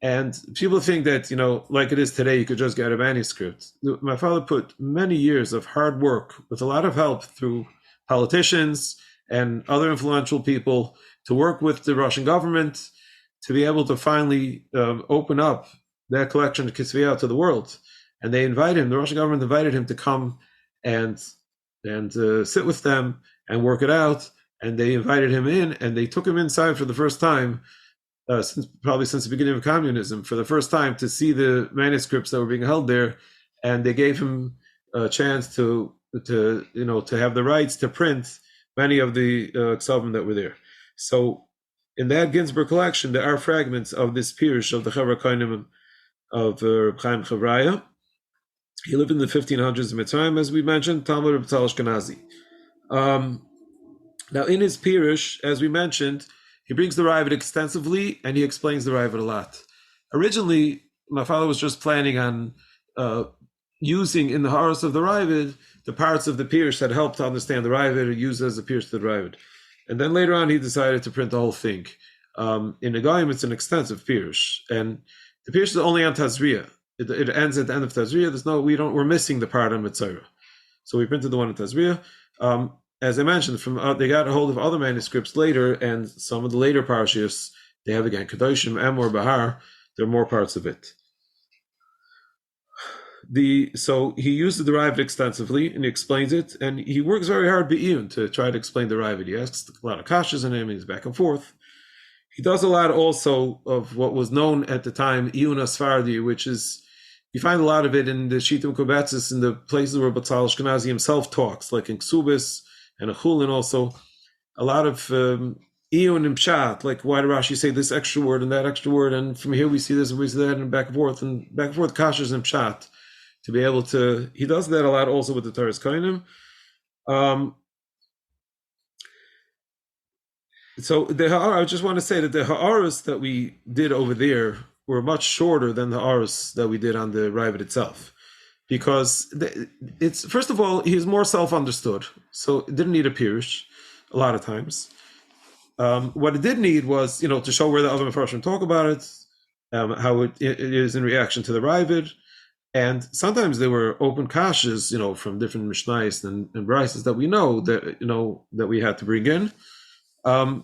And people think that, like it is today, you could just get a manuscript. My father put many years of hard work with a lot of help through politicians and other influential people to work with the Russian government to be able to finally open up that collection of Kisviyah to the world. And they the Russian government invited him to come and sit with them and work it out. And they invited him in, and they took him inside for the first time, since the beginning of communism, for the first time to see the manuscripts that were being held there. And they gave him a chance to have the rights to print many of the ksavim that were there. So in that Ginsburg collection, there are fragments of this Pirush of the Toras Kohanim of Reb Chaim Chavraya. He lived in the 1500s in Mitzrayim, as we mentioned, Talmud Reb Ashkenazi. Now, in his Pirush, as we mentioned, he brings the Raavad extensively, and he explains the Raavad a lot. Originally, my father was just planning on using in the Haros of the Raavad the parts of the Pirush that helped to understand the Raavad, or use as a Pirush to the Raavad. And then later on, he decided to print the whole thing. In the Goyim, it's an extensive Pirush, and the Pirush is only on Tazria. It ends at the end of Tazria. We're missing the part on mesorah. So we printed the one in Tazria. As I mentioned, they got a hold of other manuscripts later, and some of the later parashas, they have again Kedoshim, Amor, Bahar. There are more parts of it. So he uses the Raavad extensively, and he explains it, and he works very hard be'iyun to try to explain the Raavad. He asks a lot of kashas in him, and he's back and forth. He does a lot also of what was known at the time, iyun asfardi, which is, you find a lot of it in the Shitim Kubetzis, in the places where Batzal Ashkenazi himself talks, like in Ksubis, and a chulin also, a lot of iyun and pshat, like why did Rashi say this extra word and that extra word, and from here we see this and we see that, and back and forth kashas and pshat, to be able to, he does that a lot also with the Toras Kohanim. So I just want to say that the ha'aros that we did over there were much shorter than the ha'aros that we did on the Raavad itself. Because it's, first of all, he's more self-understood, so it didn't need a pirush a lot of times. What it did need was, to show where the other Mefarshim talk about it, how it is in reaction to the Raavad, and sometimes there were open kashas, from different Mishnayos and Braisos that we know that we had to bring in. But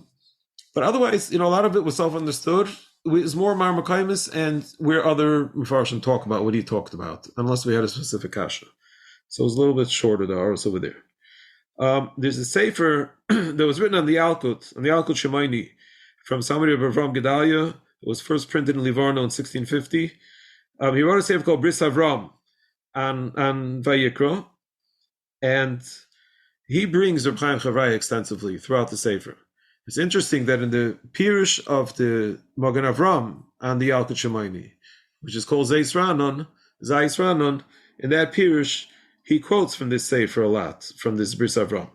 otherwise, a lot of it was self-understood. It was more marmakaimis and where other Mefarshim talk about what he talked about, unless we had a specific kasha. So it was a little bit shorter, the Aros over there. There's a sefer that was written on the Yalkut Shemaini, from somebody of Avram Gedalia. It was first printed in Livorno in 1650. He wrote a sefer called Bris Avram on Vayikra, and he brings Reb Chaim Chavraya extensively throughout the sefer. It's interesting that in the Pirush of the Magen Avram on the Yalkut Shemaini, which is called Zayis Ranon, in that Pirush, he quotes from this sefer a lot, from this Bris Avram.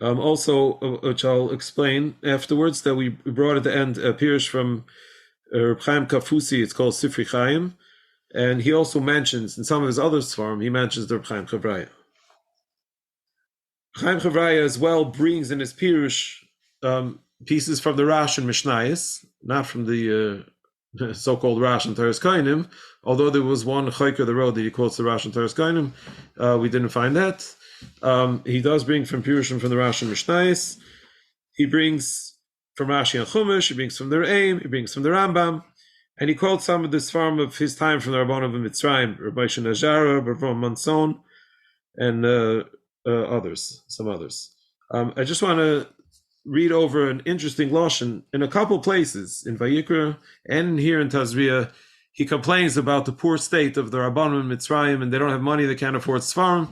Also, which I'll explain afterwards, that we brought at the end a Pirush from Reb Chaim Kafusi, it's called Sifri Chaim, and he also mentions, in some of his other svarim, he mentions the Reb Chaim Chavraya. Chaim Chavraya as well brings in his Pirush pieces from the Rash and Mishnayos, not from the so-called Rash and Toras Kohanim, although there was one Chayker the road that he quotes the Rash and Toras Kohanim. We didn't find that. He does bring from Pirushim from the Rash and Mishnayos. He brings from Rashi and Chumash, he brings from the Re'im, he brings from the Rambam, and he quotes some of this farm of his time from the Rabbanim of Mitzrayim, Rabbi Shenajara, Rabbi Manson, and some others. I just want to read over an interesting lashon in a couple places in Vayikra and here in Tazria. He complains about the poor state of the Rabbanim in Mitzrayim, and they don't have money, they can't afford Sfarim,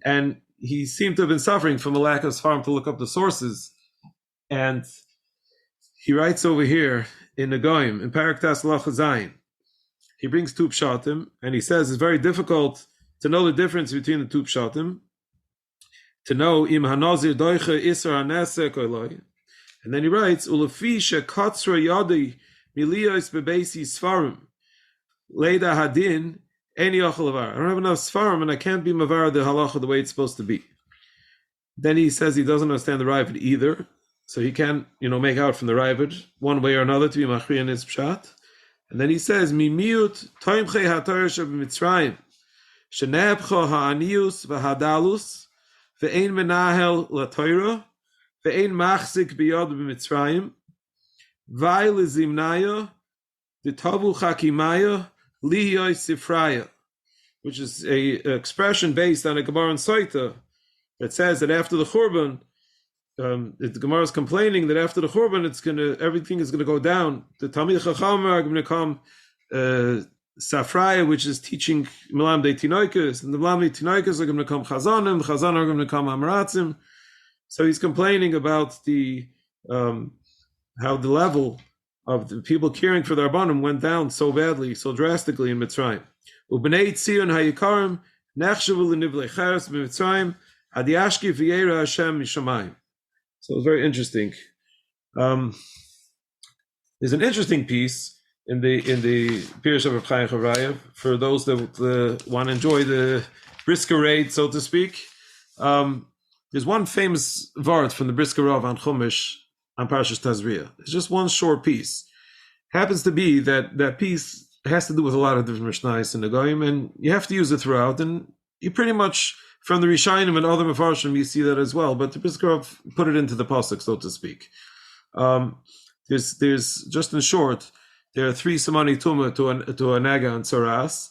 and he seemed to have been suffering from a lack of Sfarim to look up the sources. And he writes over here in the Goyim, in Parak Tas Lach Zayin, he brings two pshatim, and he says it's very difficult to know the difference between the two pshatim, to know im hanazir doiche isar hanese koiloi. And then he writes, Ulefi shekatzra yadi miliyos bebeisi sfarim leida hadin eni ochel avar. I don't have enough sfarim, and I can't be mavar the halacha the way it's supposed to be. Then he says he doesn't understand the Ravid either, so he can't, make out from the Ravid one way or another to be machri in his pshat. And then he says, "Mimiut toimchei haTorah Shebe'Mitzrayim, shenebcho ha'anius v'hadalus, ve'ein menahel laTorah, ve'ein machzik biyod b'Mitzrayim, v'ay lezimnaya, d'tavu chakimaya, liyoy sifraya," which is a expression based on a Gemara in Soita that says that after the Churban, the Gemara is complaining that after the Churban, everything is gonna go down. The Talmid Chacham are going to come Safraya, which is teaching Melamdei Tinoikas, and the Melamdei Tinoikas are going to come Chazanim. Chazanim are going to come Amoraim. So he's complaining about the how the level of the people caring for the Rabbanim went down so badly, so drastically in Mitzrayim. Ubnei Tzion Hayikarim Nechshavu L'Nivlei Cheres b'Mitzrayim Hadiyashki V'Yera Hashem Mishamayim. So it's very interesting. There's an interesting piece in the Pirush of Reb Chaim Charayev for those that want to enjoy the briskerade, so to speak. There's one famous vart from the Brisker Rav on Chumash on Parshas Tazria. It's just one short piece. Happens to be that piece has to do with a lot of different Mishnayos in the Goyim, and you have to use it throughout, and you pretty much from the Rishayim and other Mefarshim, you see that as well. But the Brisker Rav put it into the pasuk, so to speak. There's just in short, there are three Samani Tuma to a Naga and Tzoras.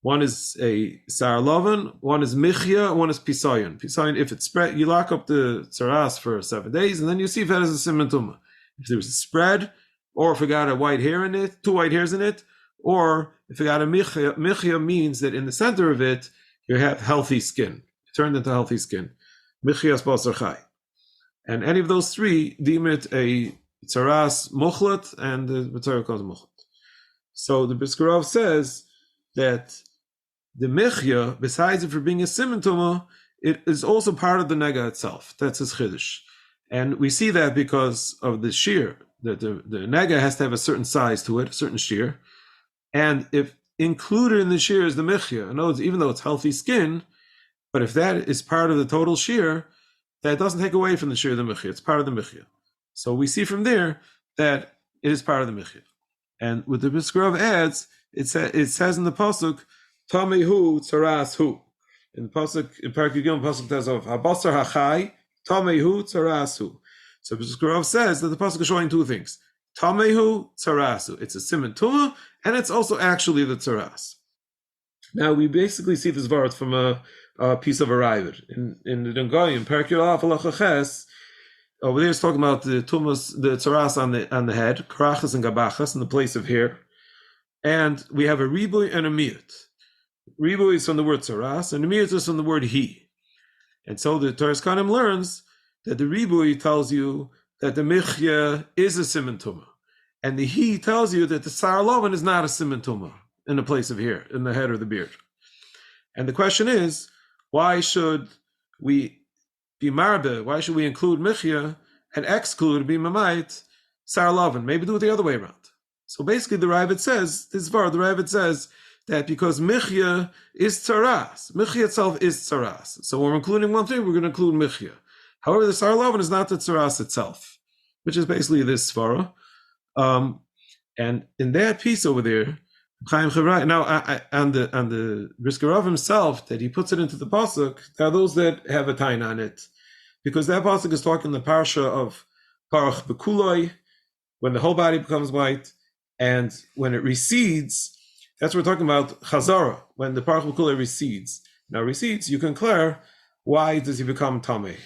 One is a Sar Lovan, one is Michya, one is Pisayon. Pisayon, if it's spread, you lock up the Tzoras for 7 days, and then you see if that is a Siman Tuma. If there's a spread, or if it got a white hair in it, 2 white hairs in it, or if it got a Michya means that in the center of it, you have healthy skin. Turned into healthy skin. Michias basar chai. And any of those three deem it a tzaras muchlat, and the Torah calls muchlat. So the Brisker Rav says that the michya, besides it for being a siman tumah, it is also part of the nega itself. That's his chiddush. And we see that because of the shear, that the nega has to have a certain size to it, a certain shear. And if included in the shear is the michya, in other words, even though it's healthy skin, but if that is part of the total shear, that doesn't take away from the shear of the michya. It's part of the michya. So we see from there that it is part of the michya. And what the Brisker Rav adds, it says in the pasuk, Tamehu tzaras hu. In the pasuk, in Parak Yigim, pasuk tells of Habasar hachai, Tamehu tzaras hu. So Brisker Rav says that the pasuk is showing 2 things. Tamehu tzaras hu. It's a siman tumah, and it's also actually the tzaras. Now we basically see this vart from a piece of a Ravid. In the Dungoyim, Parak Yolaf Alachaches, over there it's talking about the tumas, the tzaras on the head, karachas and gabachas, in the place of hair. And we have a ribuy and a miyut. Ribuy is from the word tzaras, and the miyut is from the word he. And so the Toras Kohanim learns that the ribuy tells you that the michya is a siman tumah, and the he tells you that the sar lovan is not a siman tumah in the place of hair, in the head or the beard. And the question is, why should we be marbe? Why should we include michya and exclude be mamayit sar lovan? Maybe do it the other way around. So basically, the Ravid says the Ravid says that because michya is tzaras, michya itself is tzaras. So when we're including one thing, we're going to include michya. However, the sar lovan is not the tzaras itself, which is basically this svara. And in that piece over there, Chaim Chevrai. Now, on the Brisker Rav himself, that he puts it into the pasuk, there are those that have a tain on it, because that pasuk is talking the parsha of Parach Bekuloi, when the whole body becomes white, and when it recedes, that's what we're talking about Chazara, when the Parach Bekuloi recedes. Now, recedes, you can declare, why does he become Tameh?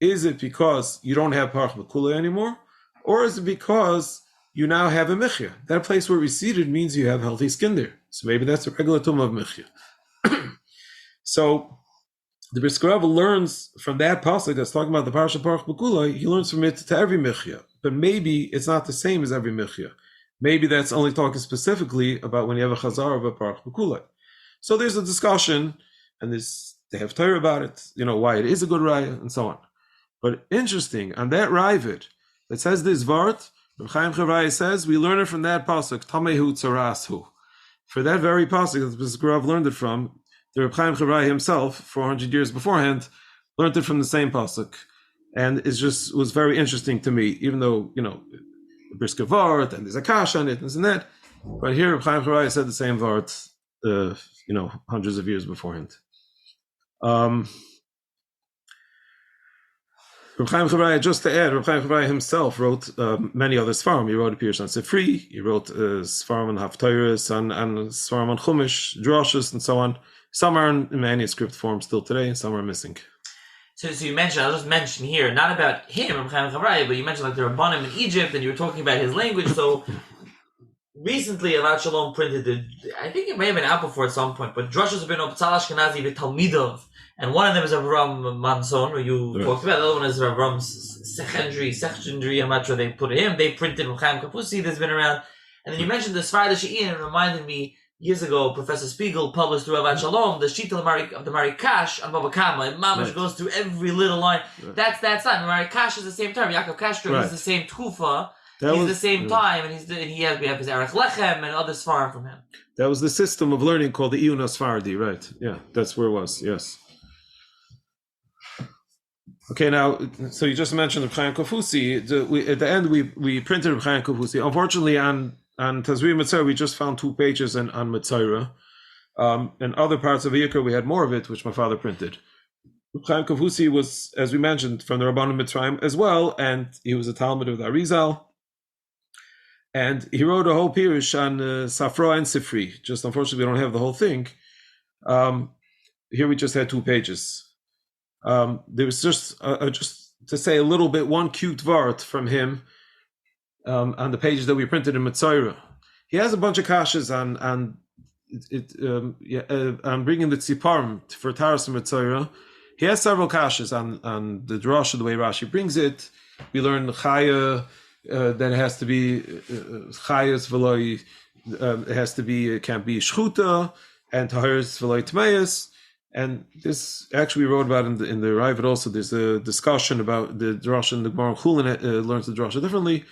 Is it because you don't have Parach Bekuloi anymore, or is it because you now have a michya? That place where it receded means you have healthy skin there. So maybe that's a regular tumah of michya. So the Brisker Rav learns from that pasuk that's talking about the parsha Parach Bekuloi, he learns from it to every michya. But maybe it's not the same as every michya. Maybe that's only talking specifically about when you have a chazar of a Parach Bekuloi. So there's a discussion, and they have Torah about it, why it is a good raya, and so on. But interesting, on that Ravid that says this vart, Reb Chaim Chevrai says, we learn it from that pasuk, Tamehu tzaras hu. For that very pasuk that the Brisker Rav learned it from, the Reb Chaim Chevrai himself, 400 years beforehand, learned it from the same pasuk, and it just was very interesting to me. Even though the brisker vart and there's a kash on it and that, but here Reb Chaim Chavraya said the same vart, hundreds of years beforehand. Reb Chaim Chavraya, just to add, Reb Chaim Chavraya himself wrote many other svarim. He wrote a Pirush on Sifri, he wrote svarim on Haftarahs, and svarim on Chumash, droshes, and so on. Some are in manuscript form still today, and some are missing. So you mentioned, I'll just mention here, not about him, Reb Chaim Chavraya, but you mentioned like the Rabbanim in Egypt, and you were talking about his language. So recently, Avat Shalom printed, I think it may have been out before at some point, but droshes have been Optzal Ashkenazi with Talmidov. And one of them is Avram Manson, who you talked about. The other one is Avram Sechendry. I'm not sure they put him. They printed Chaim Kapusi that's been around. And then you mentioned the Sfarad She'in, and it reminded me, years ago, Professor Spiegel published through Avat Shalom, the Shita of the Marikash on Baba Kama. And Mamash goes through every little line. That's that sign. Marikash is the same term. Yaakov Kashter is the same Tufa. He's the same time, and we have his Erech Lechem and other Sfarim from him. That was the system of learning called the Iyun Sfardi, right? Yeah, that's where it was, yes. Okay, now, so you just mentioned Reb Chaim Kafusi. At the end, we printed Reb Chaim Kafusi. Unfortunately, on Tazri Metzora, we just found 2 pages on Metzora. And other parts of Yikra, we had more of it, which my father printed. Reb Chaim Kafusi was, as we mentioned, from the Rabbanim Mitzrayim as well, and he was a Talmud of the Arizal. And he wrote a whole Pirush on Safra and Sifri. Just unfortunately, we don't have the whole thing. Here we just had 2 pages. There was just to say a little bit, one cute vart from him on the pages that we printed in Metzora. He has a bunch of kashas on bringing the tziparim for Taras and Metzora. He has several kashas on the drasha, the way Rashi brings it. We learned chaya that it has to be chayas v'loi. It has to be, it can't be shchuta, and taharis v'loi tmeis. And this actually we wrote about in the Ravid also. There's a discussion about the drasha, and the Gemara Chulin learns the drasha differently.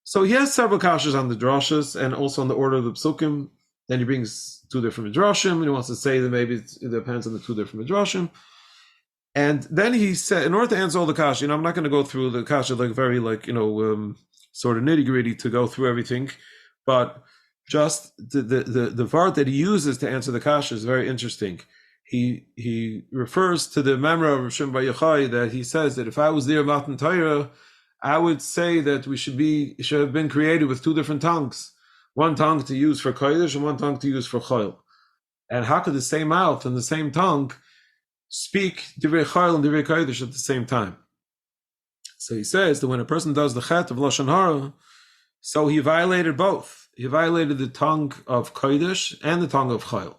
So he has several kashas on the drashas and also on the order of the psukim. Then he brings 2 different midrashim, and he wants to say that maybe it depends on the 2 different midrashim. And then he said, in order to answer all the kasha, I'm not going to go through the kasha very sort of nitty gritty to go through everything, but just the vart that he uses to answer the kasha is very interesting. He refers to the memra of Rishon Bar Yochai that he says that if I was there Matan Torah, I would say that we should have been created with 2 different tongues, one tongue to use for kodesh and one tongue to use for chayil. And how could the same mouth and the same tongue speak divrei chayil and divrei kodesh at the same time? So he says that when a person does the chet of lashon hara, so he violated both. He violated the tongue of kodesh and the tongue of chayil.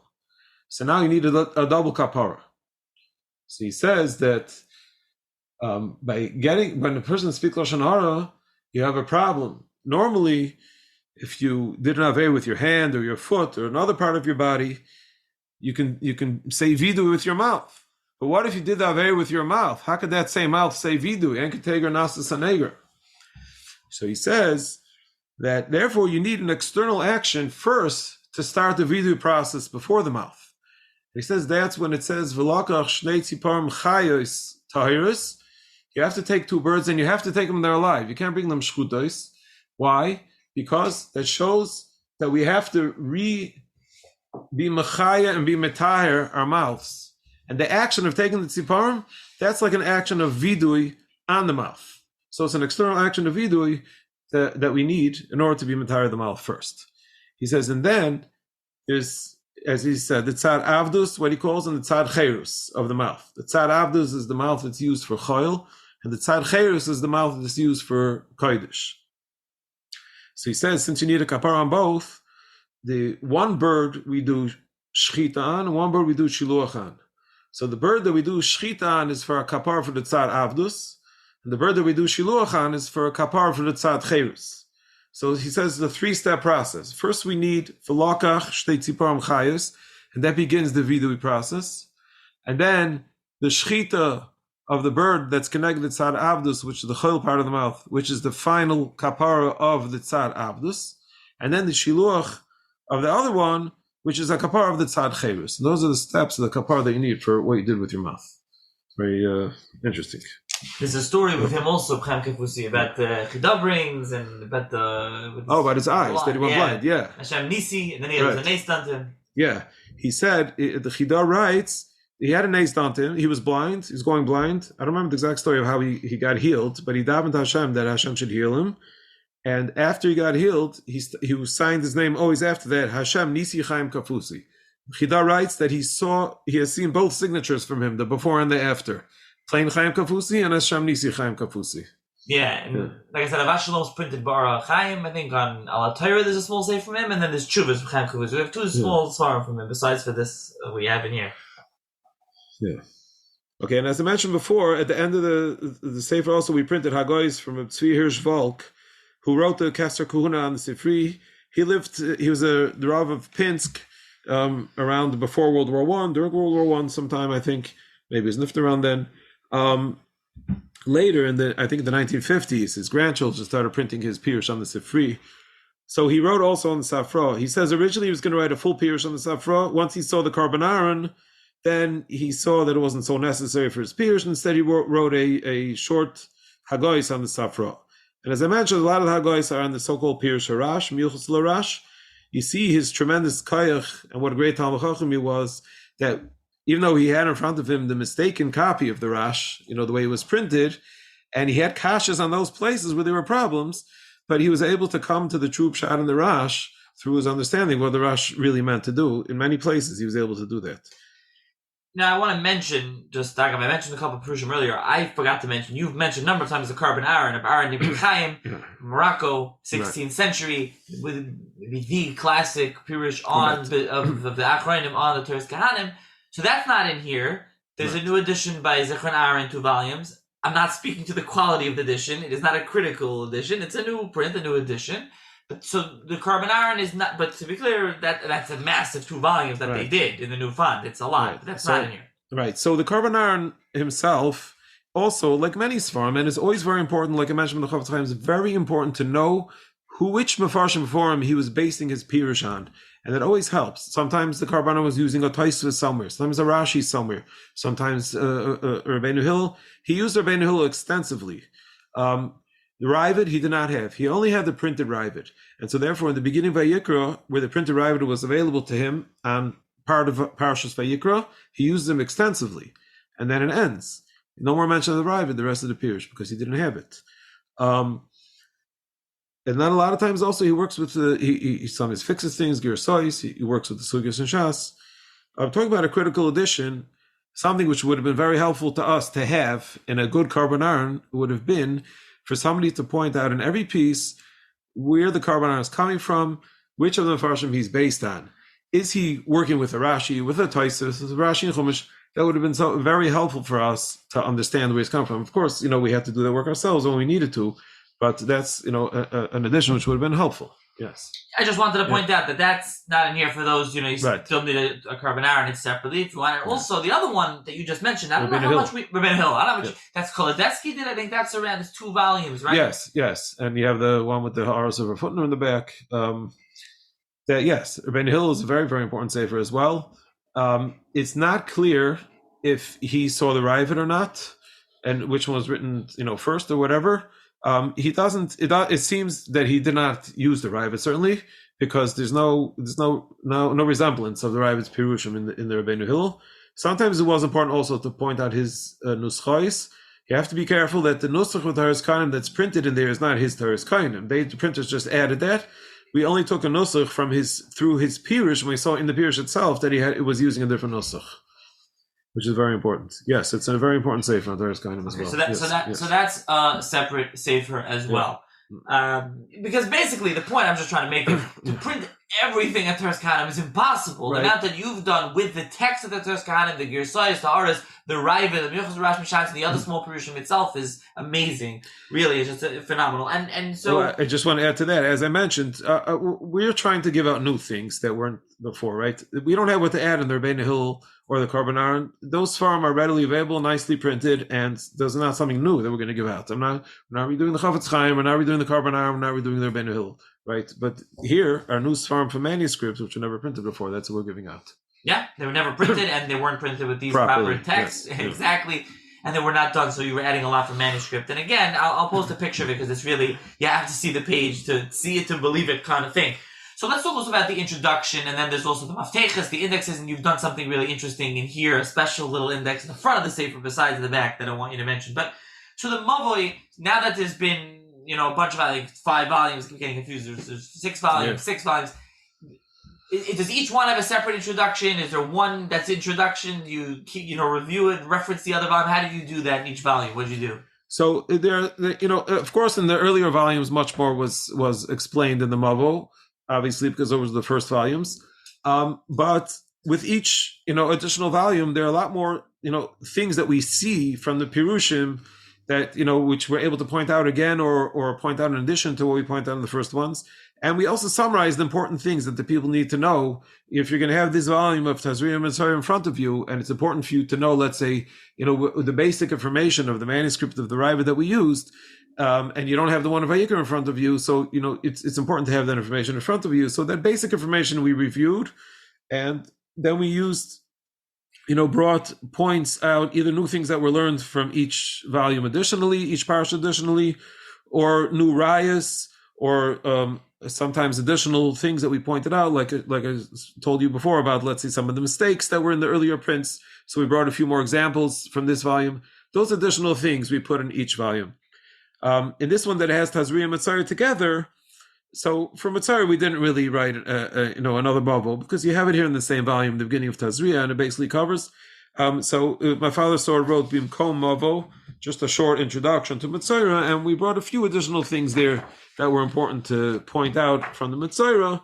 So now you need a double kapara. So he says that when a person speaks lashon hara, you have a problem. Normally, if you did an avei with your hand or your foot or another part of your body, you can say vidu with your mouth. But what if you did the avei with your mouth? How could that same mouth say vidu? Enketeger nasas aneger. So he says that therefore you need an external action first to start the vidu process before the mouth. He says that's when it says v'lakach shnei tziparim chayos tahirus. You have to take 2 birds and you have to take them when they're alive. You can't bring them shchutos. Why? Because that shows that we have to be mechaya and be metahir our mouths. And the action of taking the tziparim, that's like an action of vidui on the mouth. So it's an external action of vidui that we need in order to be metahir the mouth first. He says, and then there's, as he said, the tzad avdus, what he calls, and the tzad cherus of the mouth. The tzad avdus is the mouth that's used for chayil, and the tzad cherus is the mouth that's used for kodesh. So he says, since you need a kapara on both, the one bird we do shchita on, and one bird we do shiluach on. So the bird that we do shchita on is for a kapara for the tzad avdus, and the bird that we do shiluach on is for a kapara for the tzad cherus. So he says the 3-step process. First, we need v'lakach shtei tziparim chayos, and that begins the vidui process. And then the shchita of the bird that's connected to tzad avdus, which is the chayil part of the mouth, which is the final kapara of the tzad avdus. And then the shiluach of the other one, which is a kapara of the tzad cherus. Those are the steps of the kapara that you need for what you did with your mouth. Very interesting. There's a story with him also, Chaim Kafusi, about the chidabrings and about the... about his eyes, that he went blind, yeah. Hashem Nisi, and then he had a nace done to him. Yeah, he said, the Chida writes, he had a nace done to him, he was blind, he was going blind. I don't remember the exact story of how he got healed, but he davened to Hashem that Hashem should heal him. And after he got healed, he signed his name always after that, Hashem Nisi Chaim Kafusi. Chida writes that he has seen both signatures from him, the before and the after. Plain Chaim Kafusi and Hashem Nisi Chaim Kafusi. Yeah, and like I said, Avashalom's printed Bara Chaim, I think on Al Torah there's a small say from him, and then there's Chuvas from Chaim Kafusi. We have two small svarim from him, besides for this we have in here. Yeah. Okay, and as I mentioned before, at the end of the Sefer also we printed Hagoyis from Tzvi Hirsch Volk, who wrote the Kester Kahuna on the Sifri. He was the Rav of Pinsk around before World War I, during World War I sometime, I think. Maybe he was nifted around then. Later in the 1950s, his grandchildren started printing his Pirush on the Sifri. So he wrote also on the Safra. He says originally he was going to write a full Pirush on the Safra. Once he saw the Karban Aron, then he saw that it wasn't so necessary for his Pirush. Instead, he wrote a short Hagoyis on the Safra. And as I mentioned, a lot of the Hagoyis are on the so-called Pirush Harash, Miuchas Larash. You see his tremendous Kayach and what a great Talmud Chacham he was, that even though he had in front of him the mistaken copy of the Rash, the way it was printed, and he had kashas on those places where there were problems, but he was able to come to the true pshat in the Rash through his understanding what the Rash really meant to do. In many places, he was able to do that. Now, I want to mention, I mentioned a couple of Purushim earlier. I forgot to mention, you've mentioned a number of times the Karban Aron of Aaron Ibn Chaim, Morocco, 16th century, with the classic Purush of the Amoraim on the Toras Kohanim. So that's not in here. There's a new edition by Zichron Aaron, 2 volumes. I'm not speaking to the quality of the edition. It is not a critical edition. It's a new print, a new edition. But so the Karban Aron is not. But to be clear, that's a massive 2 volumes that they did in the new font. It's a lot. But that's not in here. Right. So the Karban Aron himself, also like many Sfarim, and it's always very important. Like I mentioned in the Chofetz Chaim, it's very important to know which Mefarshim before him he was basing his Pirush on. And that always helps. Sometimes the Karban was using a Taisva somewhere, sometimes a Rashi somewhere, sometimes Rabbeinu Hillel. He used Rabbeinu Hillel extensively. The Ravid he did not have. He only had the printed Ravid. And so therefore in the beginning of Vayikra, where the printed Ravid was available to him on part of Parashas Vayikra, he used them extensively. And then it ends. No more mention of the Ravid, the rest of the Pirush, because he didn't have it. And then a lot of times also he works with he sometimes fixes things, Gersois, he works with the Sugyas and Shas. I'm talking about a critical edition, something which would have been very helpful to us to have in a good Karban Aron would have been for somebody to point out in every piece where the Karban Aron is coming from, which of the Mefarshim he's based on. Is he working with a Rashi, with a Taisus, with a Rashi and Chumash? That would have been very helpful for us to understand where he's coming from. Of course, we had to do that work ourselves when we needed to. But that's, an addition which would have been helpful. Yes. I just wanted to point out that that's not in here for those, you still need a Karban Aron. It's separately if you want it. Also, the other one that you just mentioned, I don't know how much Rabbeinu Hill. I don't know how much that's Kolodetsky did. I think that's around. It's 2 volumes, right? Yes. And you have the one with the Haros of a footnote in the back. Rabbeinu Hill is a very, very important sefer as well. It's not clear if he saw the Ravid or not, and which one was written, first or whatever. He doesn't. It seems that he did not use the Ravid certainly, because there's no resemblance of the Ravid's Pirushim in the Rabbeinu Hillel. Sometimes it was important also to point out his nuschos. You have to be careful that the nusach with Toras Kohanim that's printed in there is not his Toras Kohanim. The printers just added that. We only took a nusach from through his Pirush, and we saw in the Pirush itself that it was using a different nusach, which is very important. Yes, it's a very important sefer on Toras Kohanim as well. So that's a separate sefer as well. Because basically the point I'm just trying to make is to print everything at Toras Kohanim is impossible. The amount that you've done with the text of the Toras Kohanim, the Gersois, the Aras, the Ravid, the Miuchas Rash Mishans, and the other small Purushim itself is amazing. Really, it's just phenomenal. And so I just want to add to that. As I mentioned, we're trying to give out new things that weren't before, right? We don't have what to add in the Rabbeinu Hillel or the Karban Aron. Those Sfarim are readily available, nicely printed, and there's not something new that we're going to give out. We're not redoing the Chofetz Chaim, we're not redoing the Karban Aron, we're not redoing the Rabbeinu Hillel, right? But here are new Sfarim from manuscripts which were never printed before. That's what we're giving out. Yeah, they were never printed, and they weren't printed with these proper texts. Exactly. and then we're not done, so you were adding a lot from manuscript. And again, I'll post a picture of it because it's really, you have to see the page to see it to believe it kind of thing. So let's talk also about the introduction, and then there's also the maftechas, the indexes, and you've done something really interesting in here, a special little index in the front of the sefer besides the back that I want you to mention. But so the Mavoi, now that there's been, a bunch of, like, 5 volumes, I'm getting confused, there's 6 volumes, 6 volumes. Does each one have a separate introduction? Is there one that's introduction? You keep, review it, reference the other volume? How did you do that in each volume? What did you do? So there, of course, in the earlier volumes, much more was explained in the Mavo, obviously because those were the first volumes. But with each, additional volume, there are a lot more, things that we see from the Pirushim that, which we're able to point out again or point out in addition to what we point out in the first ones. And we also summarize the important things that the people need to know. If you're going to have this volume of Tazria and Mesorah in front of you, and it's important for you to know, let's say, the basic information of the manuscript of the Riva that we used, and you don't have the one of Vayikra in front of you, so, it's important to have that information in front of you. So that basic information we reviewed, and then we used, brought points out, either new things that were learned from each volume additionally, each parsha additionally, or new rayas, or sometimes additional things that we pointed out, like I told you before about, let's say, some of the mistakes that were in the earlier prints. So we brought a few more examples from this volume. Those additional things we put in each volume. In this one that has Tazria and Metzora together, so for Metzora we didn't really write another bubble because you have it here in the same volume, the beginning of Tazria, and it basically covers. So my father wrote Bimkom Mavo, just a short introduction to Metzora, and we brought a few additional things there that were important to point out from the Metzora.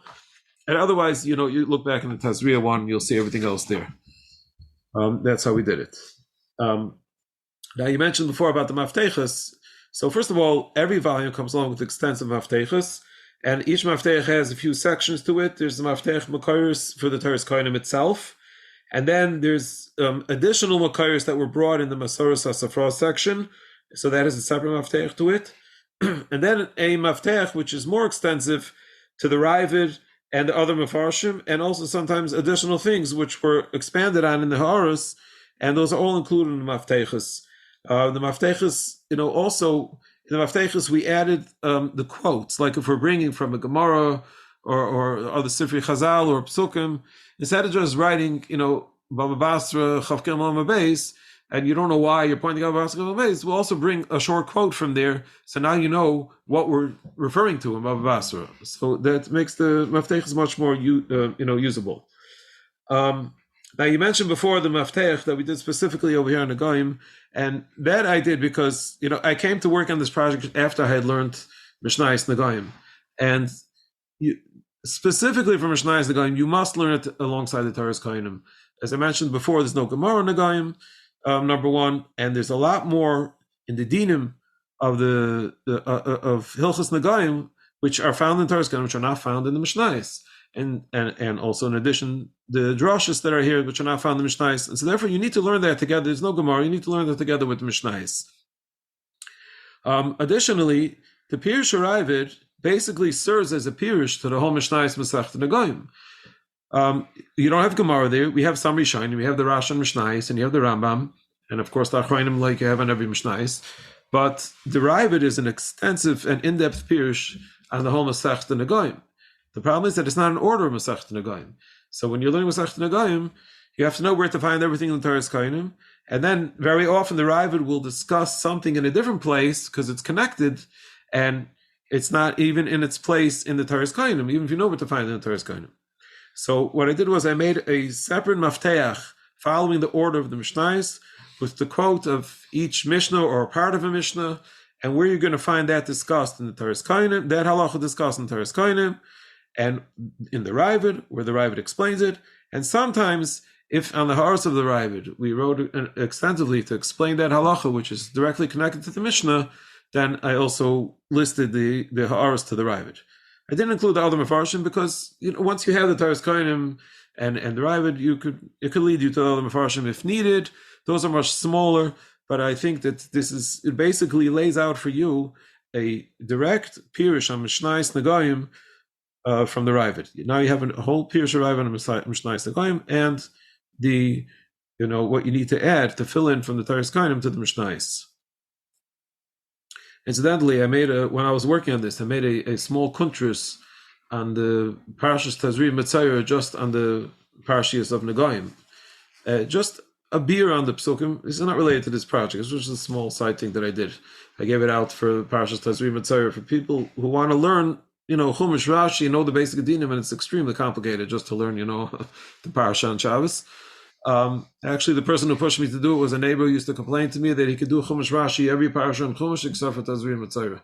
And otherwise, you look back in the Tazria one, you'll see everything else there. That's how we did it. Now, you mentioned before about the maftechas. So first of all, every volume comes along with extensive maftechas, and each maftech has a few sections to it. There's the maftech Makairis for the Toras Kohanim itself, and then there's additional Makairis that were brought in the mesorah Safra section, so that is a separate maftech to it. And then a maftech, which is more extensive, to the Ravid and the other mafarshim, and also sometimes additional things which were expanded on in the Haaros, and those are all included in the maftechas. The maftechas, also in the maftechas we added the quotes, like if we're bringing from a Gemara or other Sifri Chazal or Psukim, instead of just writing, Baba Basra, Chavkel Mama Beis, and you don't know why you're pointing out Baba Basra Beis, we'll also bring a short quote from there, so now you know what we're referring to in Baba Basra. So that makes the maftechas much more usable. Now you mentioned before the maftech that we did specifically over here in the Goyim, and that I did because I came to work on this project after I had learned Mishnayos Negoyim, and specifically for Mishnayos Negoyim, you must learn it alongside the Toras Kohanim. As I mentioned before, there's no Gemara Negoyim, number one, and there's a lot more in the dinim of of Hilchos Negoyim which are found in Toras Kohanim, which are not found in the Mishnayos. And also in addition, the drashas that are here, which are not found in the Mishnayos. And so therefore you need to learn that together. There's no Gemara, you need to learn that together with the Mishnayos. Additionally, the Pirush Aravid basically serves as a Pirush to the whole Mishnayos Masechta Negoyim. You don't have Gemara there. We have some Rishonim, we have the Rash and Mishnayos, and you have the Rambam, and of course the Amoraim like you have on every Mishnayos. But the Aravid is an extensive and in-depth Pirush on the whole Masechta Negoyim. The problem is that it's not an order of Masechta Negoyim. So when you're learning Masechta Negoyim, you have to know where to find everything in the Toras Kohanim, and then very often the Ravid will discuss something in a different place because it's connected, and it's not even in its place in the Toras Kohanim, even if you know where to find it in the Toras Kohanim. So what I did was I made a separate mafteach following the order of the Mishnayos with the quote of each Mishnah or part of a Mishnah, and where you're going to find that discussed in the Toras Kohanim, that halacha discussed in the Toras Kohanim, and in the Ravid, where the Ravid explains it. And sometimes, if on the Haaros of the Ravid, we wrote extensively to explain that halacha, which is directly connected to the Mishnah, then I also listed the Haaros to the Ravid. I didn't include the other Mefarshim because once you have the Toras Kohanim and the Ravid, it could lead you to the other Mefarshim if needed. Those are much smaller, but I think that it basically lays out for you a direct Pirush on Mishnayos Negoyim from the Ravid. Now you have a whole Pirush Ravid on Mishnayos Negoyim, and the what you need to add to fill in from the Toras Kohanim to the Mishnayos. Incidentally, when I was working on this, I made a small kuntris on the Parashas Tazri Metzayir, just on the Parashas of Negoim. Just a beer on the Psukim. This is not related to this project. This was just a small side thing that I did. I gave it out for Parashas Tazri Metzayir for people who want to learn, Chumash Rashi, know the basic dinim, and it's extremely complicated just to learn, the Parasha on Shabbos. Actually, the person who pushed me to do it was a neighbor who used to complain to me that he could do Chumash Rashi every Parasha on Chumash except for Tazri Metzayir.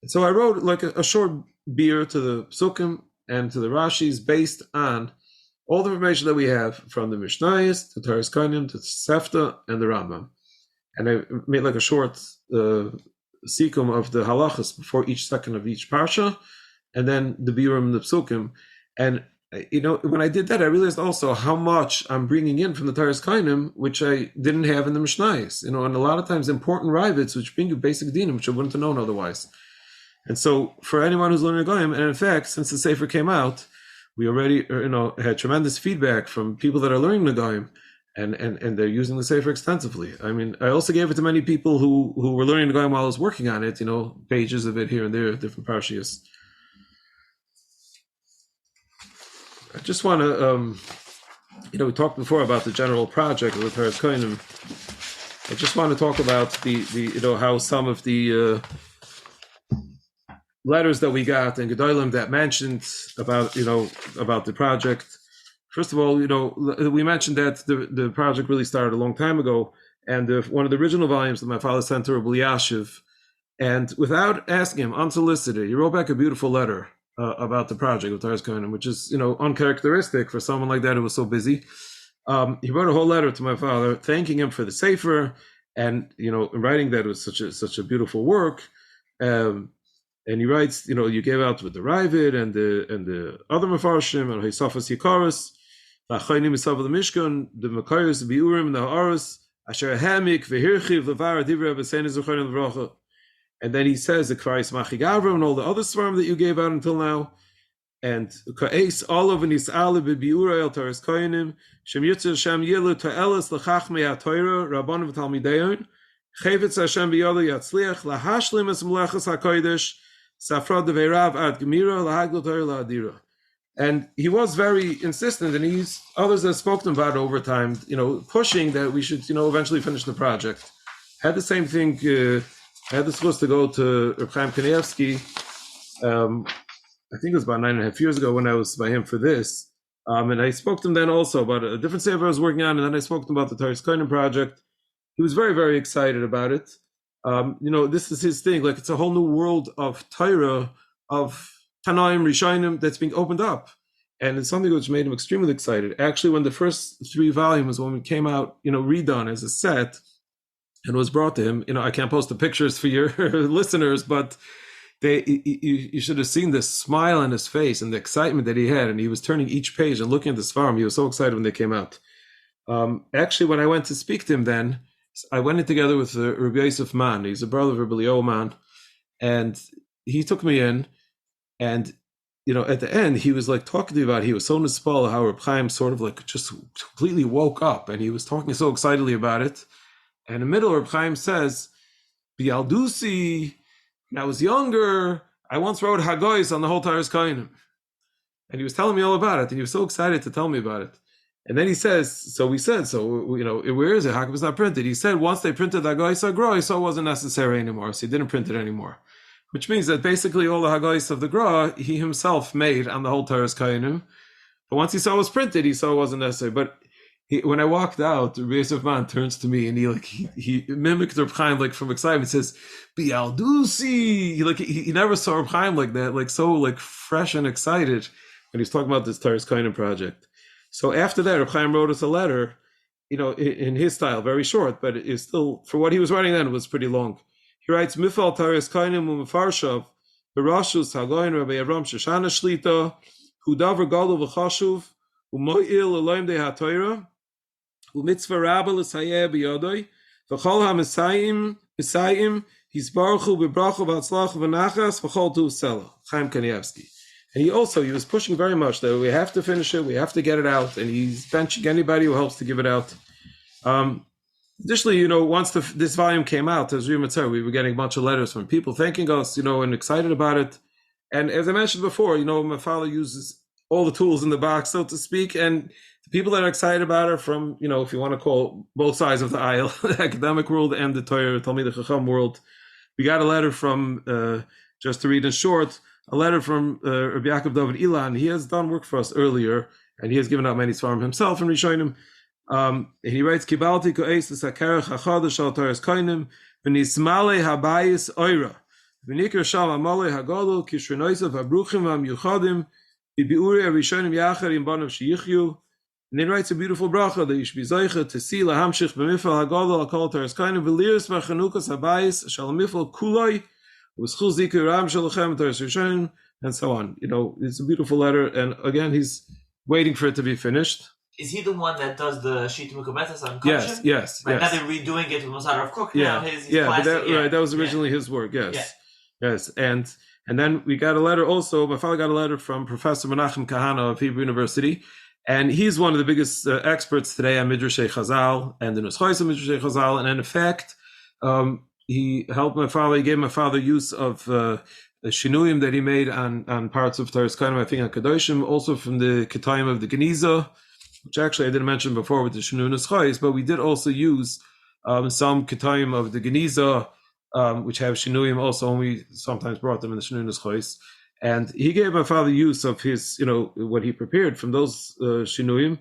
And so I wrote like a short beer to the Psukim and to the Rashis based on all the information that we have from the Mishnayos, the Toras Kohanim, to the Sefta, and the Rambam. And I made like a short sikum of the halachas before each second of each parsha, and then the biurim and the psukim. And when I did that, I realized also how much I'm bringing in from the Toras Kohanim, which I didn't have in the Mishnayos. And a lot of times important rivets which bring you basic dinim, which I wouldn't have known otherwise. And so for anyone who's learning Goyim, and in fact, since the Sefer came out, we already had tremendous feedback from people that are learning the Goyim, and they're using the Sefer extensively. I mean, I also gave it to many people who were learning the Goyim while I was working on it, pages of it here and there, different parashiyos. I just want to, we talked before about the general project with Toras Kohanim. I just want to talk about the how some of the letters that we got and Gedolim that mentioned about the project. First of all, we mentioned that the project really started a long time ago, and one of the original volumes that my father sent to Rabbi Yashiv, and without asking him, unsolicited, he wrote back a beautiful letter about the project of Toras Kohanim, which is uncharacteristic for someone like that who was so busy. He wrote a whole letter to my father thanking him for the Sefer, and writing that it was such a beautiful work. And he writes, you gave out with the Ravid and the other Mefarshim and Hisafas Yikaris, the Achaynim Isav the Mishkan, the Makayos, the Biurim, and the Haaros, Asher Hamik, Vehirchiv, Levar, Divra, Besein, Zuchayin, Vracha. And then he says the Kvaris Machigavra and all the other Svarim that you gave out until now. And Ka'es, all of Nis'ale, Biura, El Toras Kohanim, Shem Yitzir, Shem Yilu, Ta'elis, Lachachme, HaTorah, Rabbanim, V'Talmideon, Chavetz Hashem B'Yodu Yatzliach, Lahashlim Es Melechas HaKodesh, Safra Deveirav Ad Gemira Lahaglo Torah La'adira. And he was very insistent, and others that spoke to him about it over time, pushing that we should, eventually finish the project. Had the same thing, I had the supposed to go to Reb Chaim Kanievsky, I think it was about 9.5 years ago when I was by him for this. And I spoke to him then also about a different sefer I was working on, and then I spoke to him about the Toras Kohanim project. He was very, very excited about it. This is his thing. Like, it's a whole new world of Torah, of Tannaim, Rishonim that's being opened up. And it's something which made him extremely excited. Actually, when the first 3 volumes, when it came out, redone as a set and was brought to him, I can't post the pictures for your listeners, but you should have seen the smile on his face and the excitement that he had. And he was turning each page and looking at this farm. He was so excited when they came out. Actually, when I went to speak to him then, I went in together with Rabbi Yosef Man. He's a brother of Rabbi Leo Man. And he took me in. And, at the end, he was like talking to me about, he was so nispal how Reb Chaim sort of like just completely woke up. And he was talking so excitedly about it. And in the middle, Reb Chaim says, Bialdusi, when I was younger, I once wrote Hagois on the whole Toras Kohanim. And he was telling me all about it. And he was so excited to tell me about it. And then he says, where is it? How come it's not printed? He said once they printed Hagois Agra, so it wasn't necessary anymore. So he didn't print it anymore. Which means that basically all the Hagois of the Gra, he himself made on the whole Toras Kohanim. But once he saw it was printed, he saw it wasn't necessary. But when I walked out, Rabbi Yosef Man turns to me and he mimicked Reb Chaim like from excitement. He says, Bialdusi. He never saw Reb Chaim like that, so fresh and excited when he was talking about this Toras Kohanim project. So after that, Reb Chaim wrote us a letter, in his style, very short, but it's still, for what he was writing then, it was pretty long. He writes, Mifal Toras Kohanim u'mefarshav, Berashus Hagoyin Rabbi Avram Shoshana Shlita, Hudavar Gadol v'chashuv, u'mo'il Elohim de HaTorah, u'mitzvah rabba l'sayeh b'yodoi, v'chol ha'mesayim, hisbaruchu b'bracha v'atzlach v'nachas, v'chol tu v'sela. Chaim Kanievsky. And he was pushing very much that we have to finish it, we have to get it out, and he's benching anybody who helps to give it out. Additionally, once this volume came out, as we were getting a bunch of letters from people thanking us, and excited about it. And as I mentioned before, my father uses all the tools in the box, so to speak, and the people that are excited about it from, if you want to call both sides of the aisle, the academic world and the Torah Talmid Chacham world. We got a letter from, just to read in short, a letter from Rabbi Yaakov David Ilan. He has done work for us earlier, and he has given out many svarim himself and Rishonim. He writes, Kibalti ko'esis hakerach hachadash al Toras Kohanim v'nismale habayis oira v'nikr sham amale hagadol kishrenoisav habruchim v'amyuchadim v'bi'uri harishonim yachar im banav sheyichyu. And then writes a beautiful bracha that you should be zeicha to see lahamshich b'mifal hagadol al kol Toras Kohanim v'liris v'chanukas habayis shal mifal kuloi v'schul zikir ram shalachem Toras Rishonim, and so on. It's a beautiful letter, and again, he's waiting for it to be finished. Is he the one that does the Shita Mukumetas on Kosher? Yes. Right, now they're redoing it with Machon Ofeq Yeah, now. His but that was originally his work. Yes. And then we got a letter also. My father got a letter from Professor Menachem Kahana of Hebrew University, and he's one of the biggest experts today on Midrashei Chazal and the Nuschois of Midrashei Chazal. And in fact, he helped my father. He gave my father use of the shinuyim that he made on parts of Toras Kohanim, I think on Kedoshim, also from the Ketayim of the Geniza, which actually I didn't mention before with the Shinui Neschais, but we did also use some Ketayim of the Geniza, which have Shinuyim also, and we sometimes brought them in the Shinui Neschais. And he gave my father use of his, what he prepared from those Shinuyim.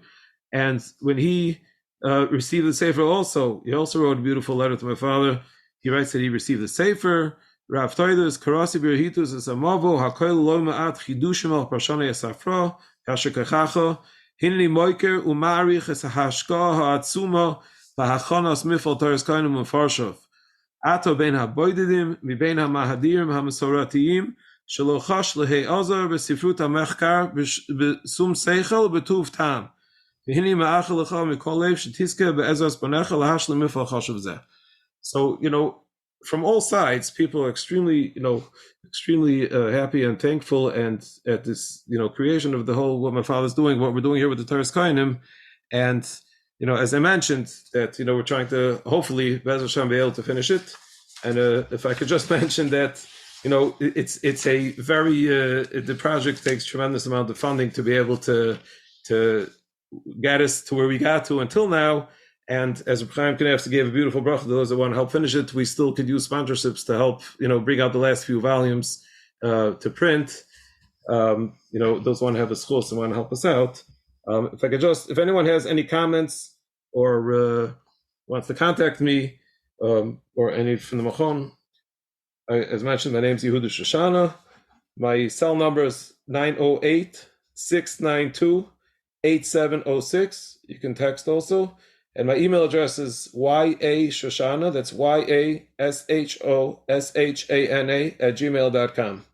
And when he received the Sefer also, he also wrote a beautiful letter to my father. He writes that he received the Sefer, Rav Toidas, Karasi Birhitus, Esamavo, Hakoil Loimaat, Chidushim al Parshana Yasafra, Kashakachacha, Hinni Moiker, Umarich, Esahashka, Haatsuma, Bahachonas Mifal Toras Kohanim Ufarshov. Ato Ben HaBoididim, Mi Ben HaMahadim, HaMesoratiim, Shalochash Lehe Azar, Besifrut HaMechkar, Besum Seichel, Betuv Tam. Hinni Ma'achel Lecha, Mikolev, Shetiske, Be'ezras Bonecha, Lahash Lemifal Chashav Zeh. So, from all sides, people are extremely happy and thankful, and at this, creation of the whole, what my father's doing, what we're doing here with the Toras Kohanim. And, as I mentioned, that, we're trying to, hopefully, Be'ez Hashem, be able to finish it. And if I could just mention that, it's a very, the project takes tremendous amount of funding to be able to get us to where we got to until now. And as Chaim Knefs gave a beautiful bracha to those that want to help finish it, we still could use sponsorships to help, bring out the last few volumes to print. Those want to have a schus and want to help us out. If anyone has any comments or wants to contact me or any from the Machon, as mentioned, my name is Yehuda Shoshana. My cell number is 908-692-8706. You can text also. And my email address is YA-Shoshana, that's YASHOSHANA @gmail.com.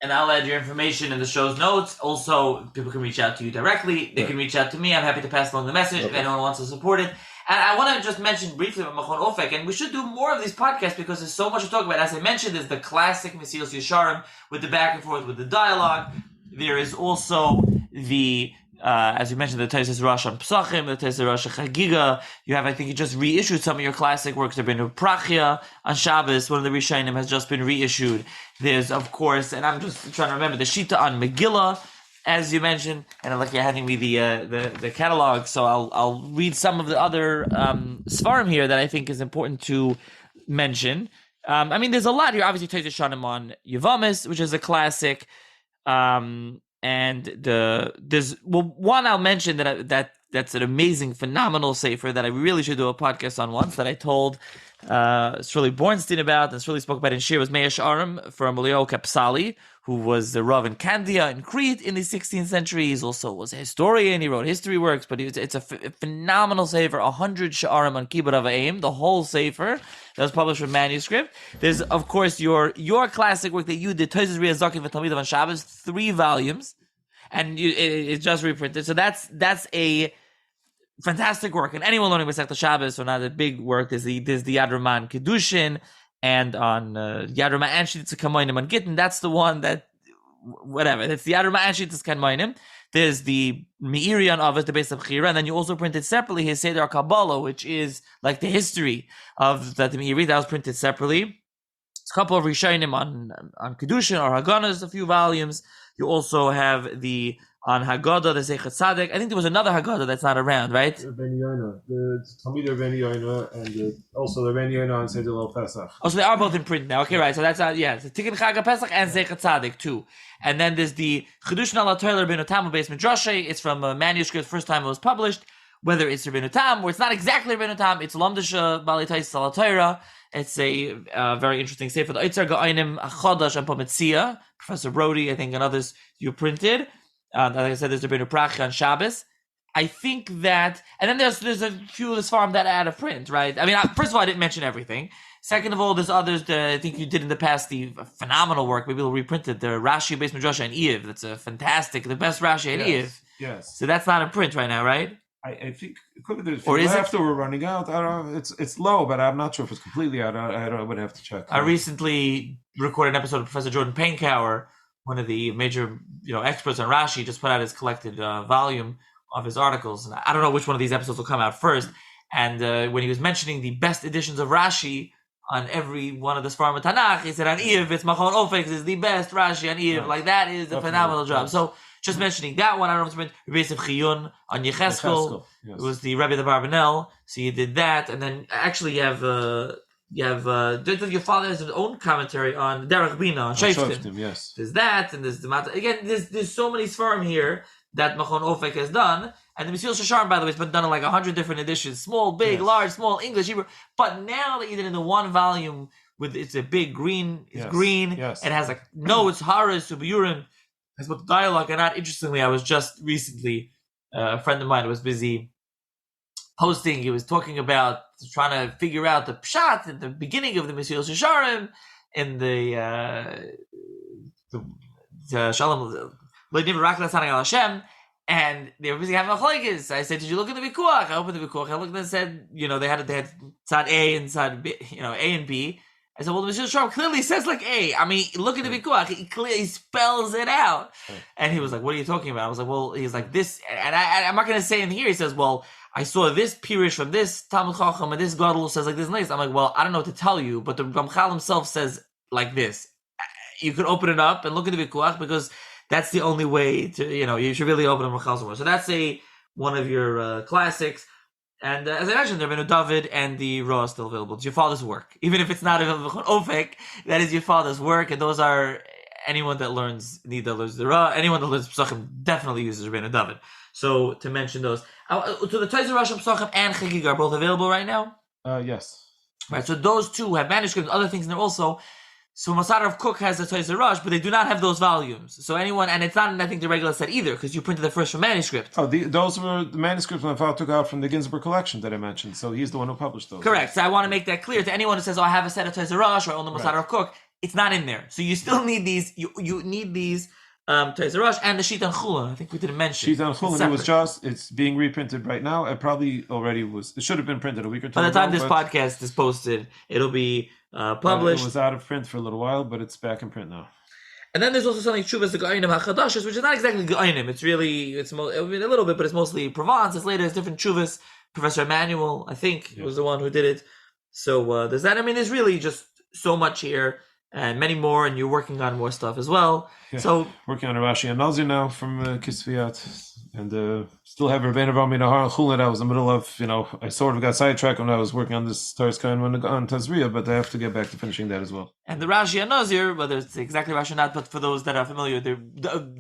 And I'll add your information in the show's notes. Also, people can reach out to you directly. They can reach out to me. I'm happy to pass along the message if anyone wants to support it. And I want to just mention briefly about Machon Ofeq, and we should do more of these podcasts because there's so much to talk about. As I mentioned, there's the classic Mesilas Yesharim with the back and forth, with the dialogue. There is also the as you mentioned, the Tesis Rosh on Pesachim, the Tesis Rosh Chagiga. You have, I think, you just reissued some of your classic works. There have been Prachia on Shabbos. One of the Rishonim has just been reissued. There's, of course, and I'm just trying to remember, the Shita on Megillah, as you mentioned. And I'm like, you're handing me the catalog, so I'll read some of the other Svarim here that I think is important to mention. There's a lot here. Obviously, Tesis Shanim on Yevamis, which is a classic. And there's one I'll mention that's an amazing, phenomenal sefer that I really should do a podcast on once, that I told Shirley Bornstein about, and Shirley spoke about in Shir, was Meir Sh'arim from Elio Kapsali, who was the Rav in Candia in Crete in the 16th century. He also was a historian. He wrote history works, but it's a phenomenal sefer, 100 Sh'arim on Kibbutz Avaim, the whole sefer that was published from manuscript. There's, of course, your classic work that you did, Toises Riyah Zakim v'Talmidav on Shabbos, 3 volumes, and it's just reprinted. So that's a fantastic work. And anyone learning Masechta Shabbos, or not a big work, there's the Yad Raman Kedushin, and on Yad Raman and Shittas Kamoinim on Gittin. That's the one that, whatever. That's the Yad Raman and Shittas Kamoinim. There's the Meirion of it, the base of Chira, and then you also printed separately his Seder Kabbalah, which is like the history of that Meiri. That was printed separately. It's a couple of Rishonim on Kedushin or Haganas, a few volumes. You also have the on Haggadah, the Zeichat Tzaddik. I think there was another Haggadah that's not around, right? Ben Yoina, the Talmud Ben Yoina, and also the Ben Yoina on Seder Pesach. Oh, so they are both in print now. Okay, right. So that's it's the Tikkun Chag Pesach and Zeichat Tzaddik too. And then there's the Chidushin ala Torah Rabbeinu Tam based Midrashay. It's from a manuscript, first time it was published. Whether it's Rabbeinu Tam or it's not exactly Rabbeinu Tam, it's Lamdasha Balitais ala Torah. It's a very interesting sefer. The Eitzar Ga'ainim Achadash and Pometzia, Professor Brody, I think, and others you printed. Like I said, there's Rabbeinu Pracha on Shabbos. I think that, and then there's a few of the Sfarim that are out of print, right? I mean, first of all, I didn't mention everything. Second of all, there's others that I think you did in the past, the phenomenal work. Maybe we'll reprint it. The Rashi based Midrasha and Eiv. That's a fantastic, the best Rashi and Eiv. Yes. So that's not in print right now, right? I think it could be. Or is after we're running out, I don't know. It's low, but I'm not sure if it's completely out. I would have to check. I recently recorded an episode of Professor Jordan Painkower, one of the major experts on Rashi, just put out his collected volume of his articles, and I don't know which one of these episodes will come out first. And when he was mentioning the best editions of Rashi on every one of the Sfarim of Tanach, he said on Eiv, it's Machon Ofeq is the best Rashi on Eiv. Right. Like that is a phenomenal job. Right. So just mentioning that one, I don't know if it's Rabbi Yosef Chiyun on Yecheskel. Yes. It was the Rebbe the Barbanel. So you did that, and then actually you have your father has his own commentary on Derech Bina on Shoftim. Yes. There's that, and there's the again. There's so many Sfarim here that Machon Ofeq has done. And the Mesorah Shasharm, by the way, has been done in like 100 different editions. Small, big, large, small, English, Hebrew. But now that you did it in the one volume, it's a big green, it's green. Yes. It has like, it's Haras, Subayurim. Has both dialogue. And interestingly, I was just recently, a friend of mine was busy posting. He was talking about trying to figure out the pshat at the beginning of the Mesorah Shasharm in the Shalom, Hashem. And they were busy having machlokes. I said, "Did you look at the vikuach?" I opened the vikuach. I looked and said, they had tzad A and tzad B, A and B. I said, "Well, the Mesorah Shasharm clearly says like A. I mean, look at the vikuach. He clearly spells it out." And he was like, "What are you talking about?" I was like, "Well, he's like this," and I'm not going to say in here. He says, "Well, I saw this pirish from this Talmud Chacham and this Gadol says like this and this." I'm like, "Well, I don't know what to tell you, but the Ramchal himself says like this. You could open it up and look at the vikuach because." That's the only way to, you should really open a Machal somewhere. So that's one of your classics. And as I mentioned, there have been David and the Ra is still available. It's your father's work. Even if it's not available on Ofeq, that is your father's work. And those are, anyone that learns the Ra, anyone that learns Pesachim definitely uses Rabbeinu David. So to mention those. So the Toys Rosh Pesachim and Chagig are both available right now? Yes. Right, so those two have manuscripts, other things in there also. So Masada of Cook has the Toys Rush, but they do not have those volumes. So anyone, and it's not, I think, the regular set either, because you printed the first from manuscript. Oh, those were the manuscripts my father took out from the Ginsburg collection that I mentioned. So he's the one who published those. Correct. So I want to make that clear to anyone who says, "Oh, I have a set of Toys Rush or I own the Masada of Cook." It's not in there. So you still need these. You need these Toys Rush and the Shitan Chulin. I think we didn't mention. Shitan Chulin. It's being reprinted right now. It probably already was. It should have been printed a week or two by the time ago, this podcast is posted, it'll be published. It was out of print for a little while, but it's back in print now. And then there's also something Chuvas the Ga'ainim HaChadashis, which is not exactly Ga'ainim. It's really, a little bit, but it's mostly Provence. It's later, it's different Chuvas. Professor Emmanuel, I think, was the one who did it. So there's that. I mean, there's really just so much here and many more, and you're working on more stuff as well. Yeah. So working on a Rashi and Nazir now from Kisviat. And still have Rabbeinu Avram Nahar and Chulin. I was in the middle of, I sort of got sidetracked when I was working on this Toras Kohanim on Tazria, but I have to get back to finishing that as well. And the Rashi and Nazir, whether it's exactly Rashi or not, but for those that are familiar, the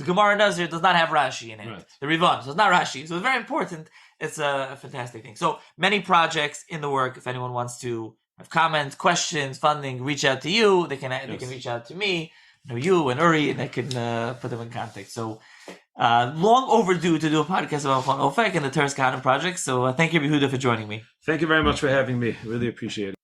Gemara Nazir does not have Rashi in it. Right. The Rivan, so it's not Rashi. So it's very important. It's a fantastic thing. So many projects in the work. If anyone wants to have comments, questions, funding, reach out to you. They can reach out to me, you and Uri, and I can put them in contact. So long overdue to do a podcast about Machon Ofeq and the Toras Kohanim project. So thank you, Yehuda, for joining me. Thank you very much for having me. Really appreciate it.